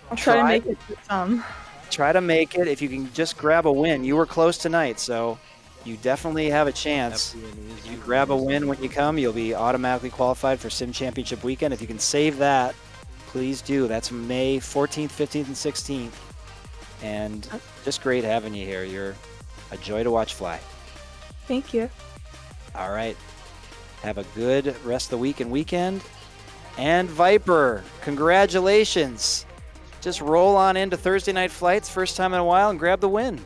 I'll try to make it to some. Try to make it if you can just grab a win. You were close tonight, so you definitely have a chance. If you grab a win when you come, you'll be automatically qualified for Sim Championship Weekend. If you can save that, please do. That's May 14th, 15th, and 16th. And just great having you here. You're a joy to watch fly. Thank you. All right. Have a good rest of the week and weekend. And Viper, congratulations. Just roll on into Thursday night flights, first time in a while, and grab the win. Is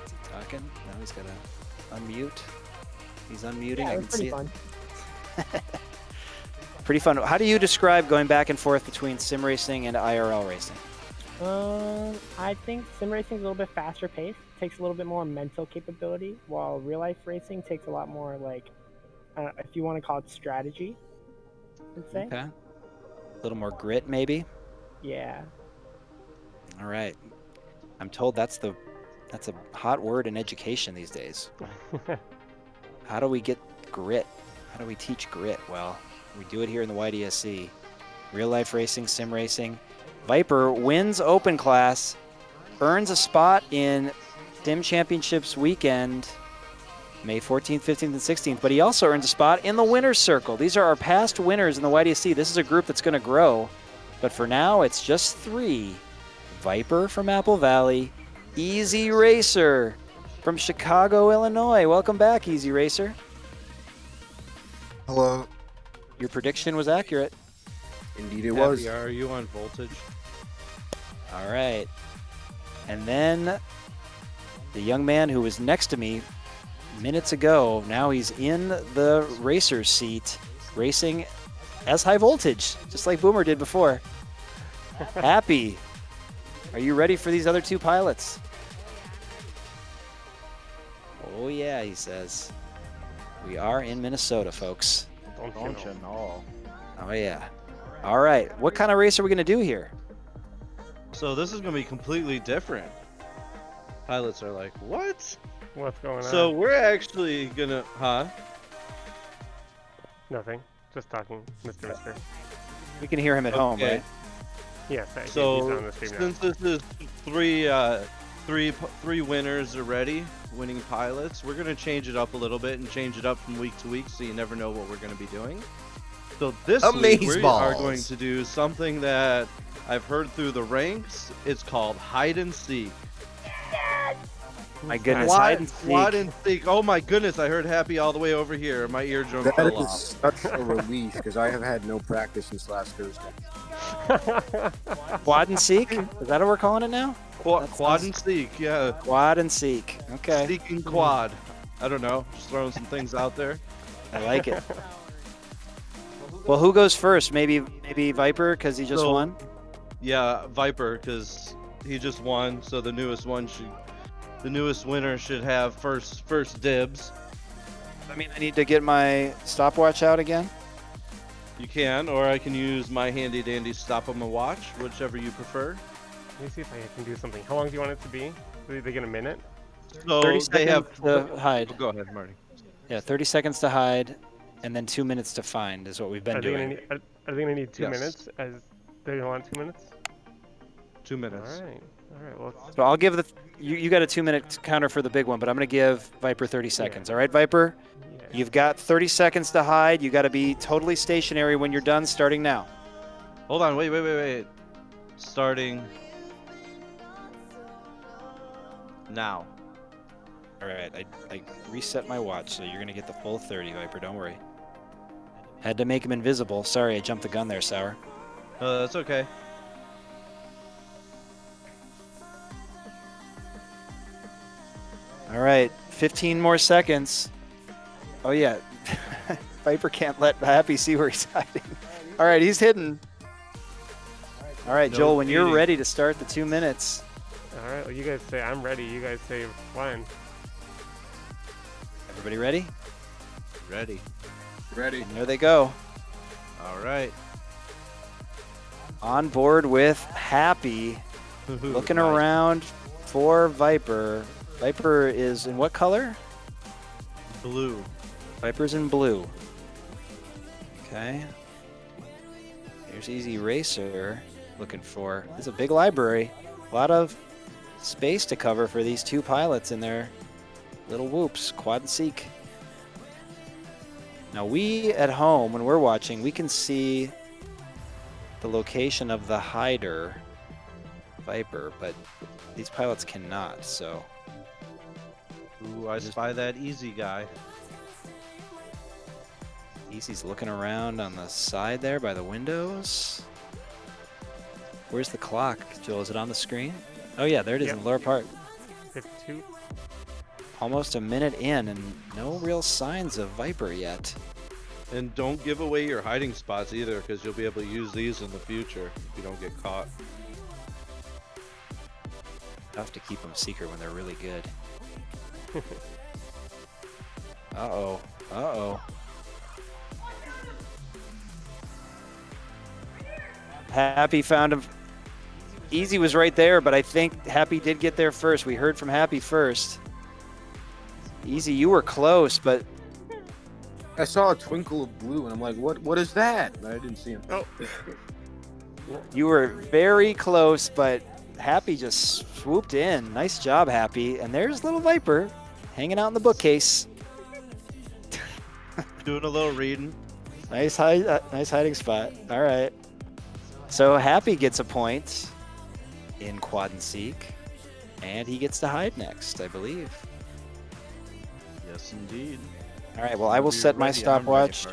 he talking? No, he's got to unmute. He's unmuting. Yeah, I it can was pretty see fun. it. Pretty fun. How do you describe going back and forth between sim racing and IRL racing? I think sim racing is a little bit faster paced, takes a little bit more mental capability, while real life racing takes a lot more, like, if you want to call it strategy, I'd say. Okay. A little more grit, maybe? Yeah. All right. I'm told that's a hot word in education these days. How do we get grit? How do we teach grit? Well, we do it here in the YDSC. Real life racing, sim racing. Viper wins open class, earns a spot in Sim Championships weekend, May 14th, 15th, and 16th, but he also earns a spot in the winner's circle. These are our past winners in the YDSC. This is a group that's going to grow, but for now, it's just 3. Viper from Apple Valley, Easy Racer from Chicago, Illinois. Welcome back, Easy Racer. Hello. Your prediction was accurate. Indeed it was. Are you on voltage? All right. And then the young man who was next to me minutes ago, now he's in the racer's seat, racing as high voltage, just like Boomer did before. Happy. Are you ready for these other 2 pilots? Oh yeah, he says. We are in Minnesota, folks. Don't you know? Oh yeah. All right. What kind of race are we going to do here? So this is going to be completely different. Pilots are like, what? What's going So on? we're actually gonna, Nothing. Just talking, Mr. Mister. We can hear him at home, right? Yes, he's So on the stream now. since this is three winners already, winning pilots, we're gonna change it up a little bit and change it up from week to week, so you never know what we're gonna be doing. So this week we are going to do something that I've heard through the ranks. It's called hide and seek. My goodness, hide and seek. Quad and seek. Oh my goodness, I heard Happy all the way over here. My eardrum That fell is off. such a relief because I have had no practice since last Thursday. Quad and seek? Is that what we're calling it now? Quad and seek, yeah. Quad and seek. Okay. Seek and quad. I don't know. Just throwing some things out there. I like it. Well, who goes first? Maybe Viper because he just won. Yeah, Viper because he just won. So the newest winner should have first dibs. I mean, I need to get my stopwatch out again. You can, or I can use my handy dandy stop on my watch, whichever you prefer. Let me see if I can do something. How long do you want it to be? Do they get a minute? So 30 they have seconds to hide. Oh, go ahead, Marty. Yeah, 30 seconds to hide, and then 2 minutes to find is what we've been doing. Are they gonna need 2 Yes. minutes? As they want 2 minutes? 2 minutes. All right. Well, So I'll give you got a 2-minute counter for the big one, but I'm gonna give Viper 30 seconds. All right, Viper? You've got 30 seconds to hide. You got to be totally stationary when you're done, starting now. Hold on, wait. Starting now. All right, I reset my watch, so you're gonna get the full 30, Viper. Don't worry. Had to make him invisible. Sorry, I jumped the gun there, Sour. That's okay. All right, 15 more seconds. Oh yeah, Viper can't let Happy see where he's hiding. All right, he's hidden. All right, No Joel, when you're cheating. ready to start the 2 minutes. All right. Well, you guys say I'm ready. You guys say fine. Everybody ready? Ready. Ready. And there they go. All right. On board with Happy, looking Nice. around for Viper. Viper is in what color? Blue. Viper's in blue. Okay. Here's Easy Racer looking for. It's a big library. A lot of space to cover for these two pilots in their little whoops. Quad and seek. Now we at home, when we're watching, we can see the location of the hider, Viper, but these pilots cannot, so. Ooh, I spy that easy guy. Easy's looking around on the side there by the windows. Where's the clock, Joel? Is it on the screen? Oh yeah, there it is in the lower part. 52. Almost a minute in and no real signs of Viper yet. And don't give away your hiding spots either, because you'll be able to use these in the future if you don't get caught. Tough to keep them secret when they're really good. Uh-oh. Uh-oh. Happy found him. Easy was right there, but I think Happy did get there first. We heard from Happy first. Easy, you were close, but I saw a twinkle of blue, and I'm like, what is that? And I didn't see him. Oh. you were very close, but Happy just swooped in. Nice job, Happy. And there's little Viper hanging out in the bookcase. Doing a little reading. Nice hiding spot. All right. So Happy gets a point in Quad and Seek, and he gets to hide next, I believe. Yes, indeed. All right. Well, I will set my stopwatch.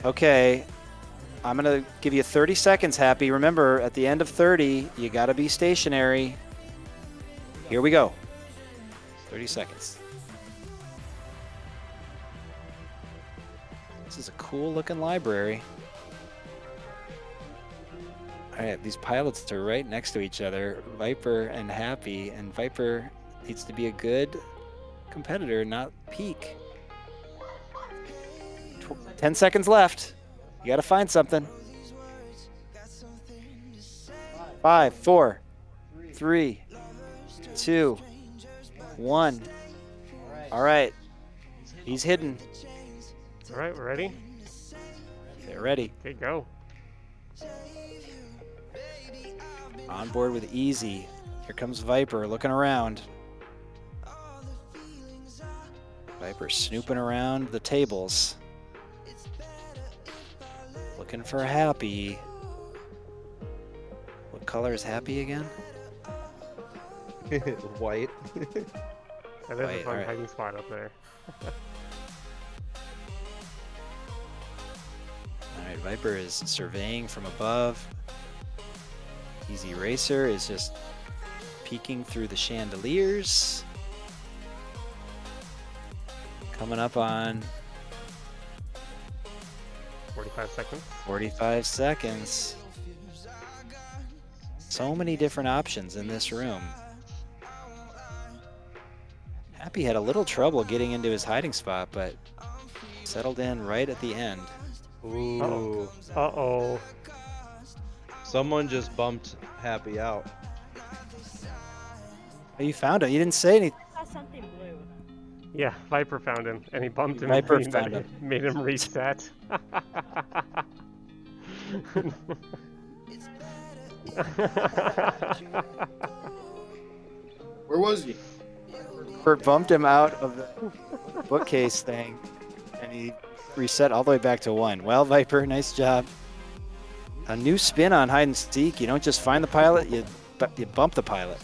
Okay. I'm going to give you 30 seconds, Happy. Remember, at the end of 30, you got to be stationary. Here we go. 30 seconds. This is a cool looking library. All right, these pilots are right next to each other, Viper and Happy, and Viper needs to be a good competitor, not peak. 10 seconds left. You got to find something. 5, 4, 3, 2, 1. All right. He's hidden. All right, we're ready? They're ready. Okay, go. On board with Easy. Here comes Viper looking around. Viper snooping around the tables. Looking for Happy. What color is Happy again? White. That is a White, fun alright. hiding spot up there. Alright, Viper is surveying from above. Easy Racer is just peeking through the chandeliers. Coming up on 45 seconds. 45 seconds. So many different options in this room. Happy had a little trouble getting into his hiding spot, but settled in right at the end. Ooh. Uh-oh. Someone just bumped Happy out. Oh, you found him. You didn't say anything. I saw something blue. Yeah, Viper found him, and he bumped him. Viper and found that him. Made him reset. Where was he? Bert bumped him out of the bookcase thing, and he reset all the way back to 1. Well, Viper, nice job. A new spin on hide and seek. You don't just find the pilot, you bump the pilot.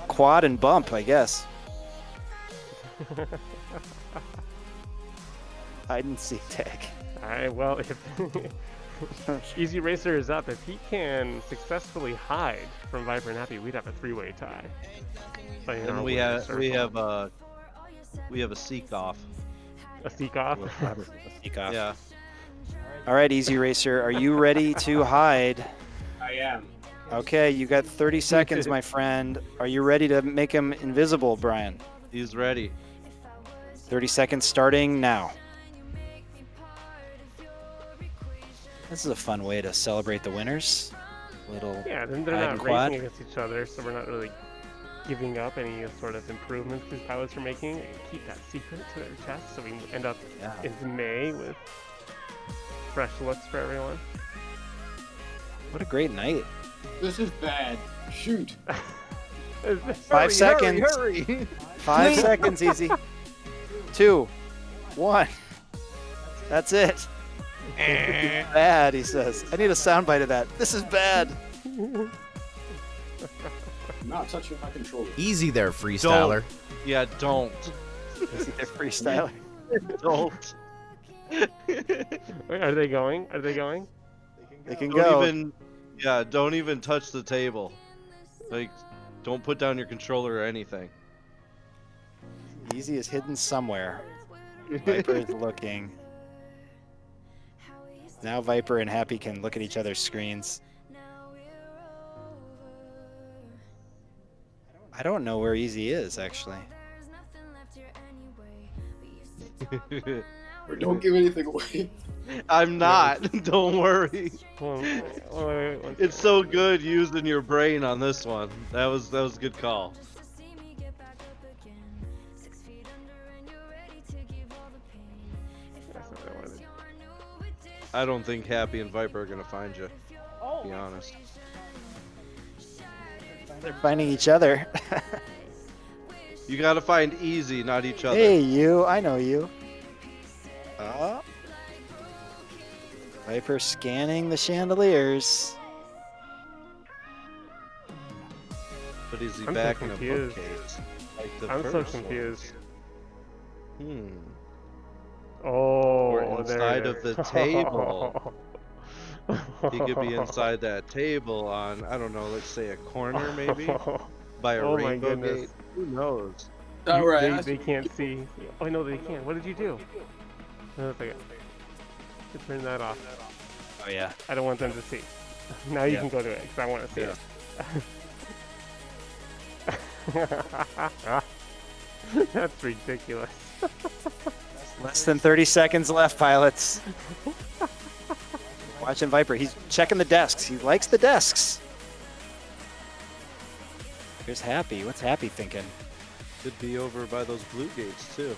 Quad and bump, I guess. Hide and seek tag. Alright, well, if Easy Racer is up, if he can successfully hide from Viper and Happy, we'd have a 3-way tie. Playing our And we winning have circle. a seek off. A seek off. Seek off. Yeah. All right, Easy Racer, are you ready to hide? I am. Okay, you got 30 seconds, my friend. Are you ready to make him invisible, Brian? He's ready. 30 seconds starting now. This is a fun way to celebrate the winners. Little Yeah, then they're hide not and quad. racing against each other, so we're not really giving up any sort of improvements these pilots are making, and keep that secret to their chest so we can end up in May with fresh looks for everyone. What a great night. This is bad. Shoot. 5 seconds. Hurry. 5 seconds, Easy. 2, 1. That's it. Bad, he says. I need a soundbite of that. This is bad. I'm not touching my controller. Easy there, freestyler. Yeah, don't. Easy there, freestyler. Don't. Wait, are they going? Are they going? They can Don't go. don't even touch the table. Like, don't put down your controller or anything. Easy is hidden somewhere. Viper is looking. Now Viper and Happy can look at each other's screens. I don't know where Easy is, actually. Or don't give anything away. I'm not. Don't worry. Wait. It's so good using your brain on this one. That was a good call. That's not what I wanted. I don't think Happy and Viper are gonna find you. To be honest. They're finding each other. You gotta find Easy, not each other. Hey, you. I know you. Viper scanning the chandeliers. But is he I'm so back in a confused. bookcase? Like the I'm so first one? confused. Or Oh, inside there of it the is. table. He could be inside that table on, I don't know, let's say a corner maybe? By a Oh my rainbow goodness. gate? Who knows? They can't see. Oh no, they can. What did you do? Hold on a second. Just turn that off. Oh yeah. I don't want them to see. Now you Yeah. can go to it because I want to see it. That's ridiculous. Less than 30 seconds left, pilots. Watching Viper. He's checking the desks. He likes the desks. Here's Happy. What's Happy thinking? Could be over by those blue gates too.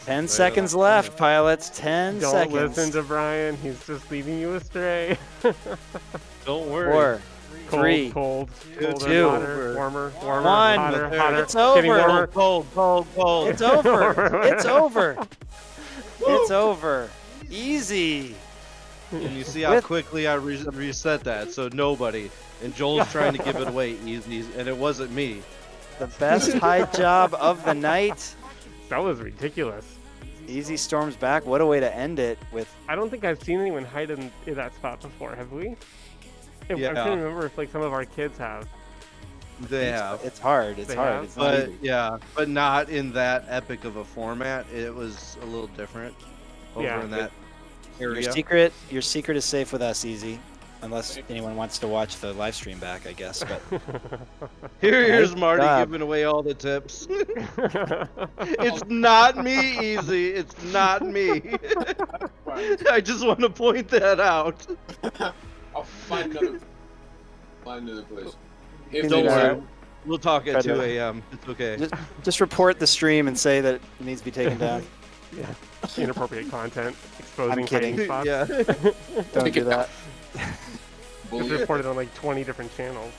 10 seconds left, pilots. 10 Don't seconds. listen to Brian. He's just leading you astray. Don't worry. 4, Cold, 3, cold, colder, 2, hotter, warmer, warmer, 1. hotter, hotter. It's Getting over. warmer. Cold. It's over. It's over. It's over. Easy. And you see how quickly I reset that, so nobody. And Joel's trying to give it away easy, and it wasn't me. The best high job of the night. That was ridiculous. Easy Storm's back. What a way to end it with. I don't think I've seen anyone hide in that spot before, have we? Yeah. I'm trying to remember if like some of our kids have. They have. It's hard. It's They hard. have? It's not But easy. yeah, but not in that epic of a format. It was a little different over Yeah. in that area. Your secret is safe with us, Easy. Unless anyone wants to watch the live stream back, I guess. But Here's Nice Marty job. giving away all the tips. It's not me, Easy. It's not me. I just want to point that out. I'll find another place. Don't Alright. worry. We'll talk at 2 a.m. It's okay. just report the stream and say that it needs to be taken down. Yeah. Inappropriate content, exposing I'm kidding. hiding spots. Yeah. Don't do that. It's reported on like 20 different channels.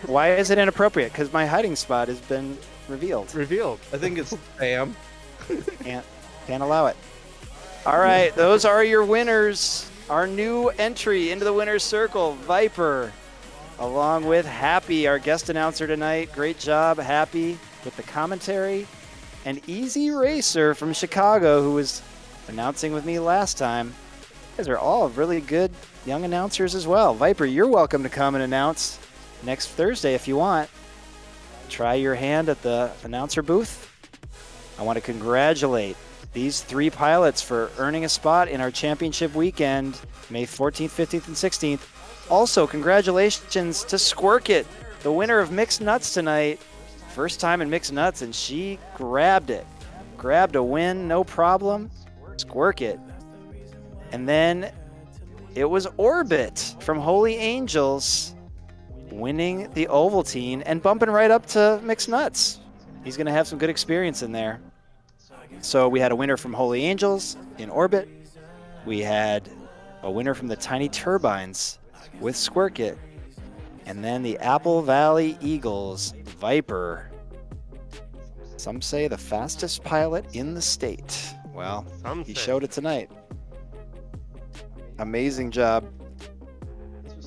Why is it inappropriate? Because my hiding spot has been revealed. I think it's spam. Can't allow it. All right, those are your winners. Our new entry into the winner's circle, Viper, along with Happy, our guest announcer tonight. Great job, Happy, with the commentary. And Easy Racer from Chicago, who was announcing with me last time. You guys are all really good young announcers as well. Viper, you're welcome to come and announce next Thursday if you want. Try your hand at the announcer booth. I want to congratulate these 3 pilots for earning a spot in our championship weekend, May 14th, 15th, and 16th. Also, congratulations to Squirkit, the winner of Mixed Nuts tonight. First time in Mixed Nuts, and she grabbed it. Grabbed a win, no problem. Squirkit. And then it was Orbit from Holy Angels winning the Ovaltine and bumping right up to Mixed Nuts. He's going to have some good experience in there. So we had a winner from Holy Angels in Orbit. We had a winner from the Tiny Turbines with Squirkit. And then the Apple Valley Eagles, Viper. Some say the fastest pilot in the state. Well, he showed it tonight. Amazing job.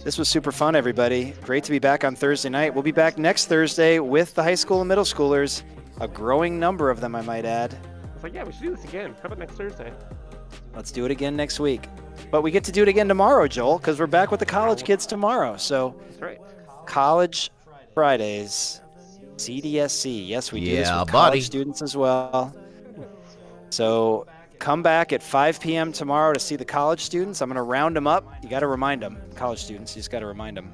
This was super fun, everybody. Great to be back on Thursday night. We'll be back next Thursday with the high school and middle schoolers. A growing number of them, I might add. It's like, yeah, we should do this again. How about next Thursday? Let's do it again next week. But we get to do it again tomorrow, Joel, because we're back with the college kids tomorrow. So, That's right. College Fridays, CDSC. Yes, we do this Yeah, with buddy. college students as well. So, come back at 5 p.m. tomorrow to see the college students. I'm going to round them up. You got to remind them, college students. You just got to remind them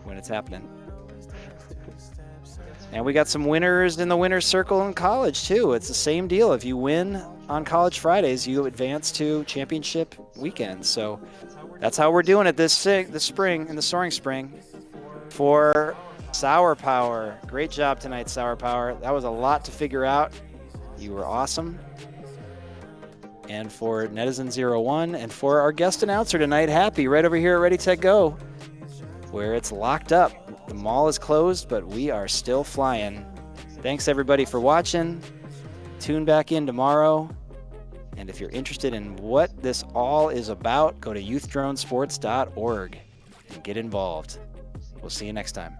when it's happening. And we got some winners in the winner's circle in college, too. It's the same deal. If you win on College Fridays, you advance to championship weekend. So that's how we're doing it this spring, in the Soaring Spring. For Sour Power. Great job tonight, Sour Power. That was a lot to figure out. You were awesome. And for Netizen01, and for our guest announcer tonight, Happy, right over here at Ready, Tech, Go, where it's locked up. The mall is closed, but we are still flying. Thanks, everybody, for watching. Tune back in tomorrow. And if you're interested in what this all is about, go to youthdronesports.org and get involved. We'll see you next time.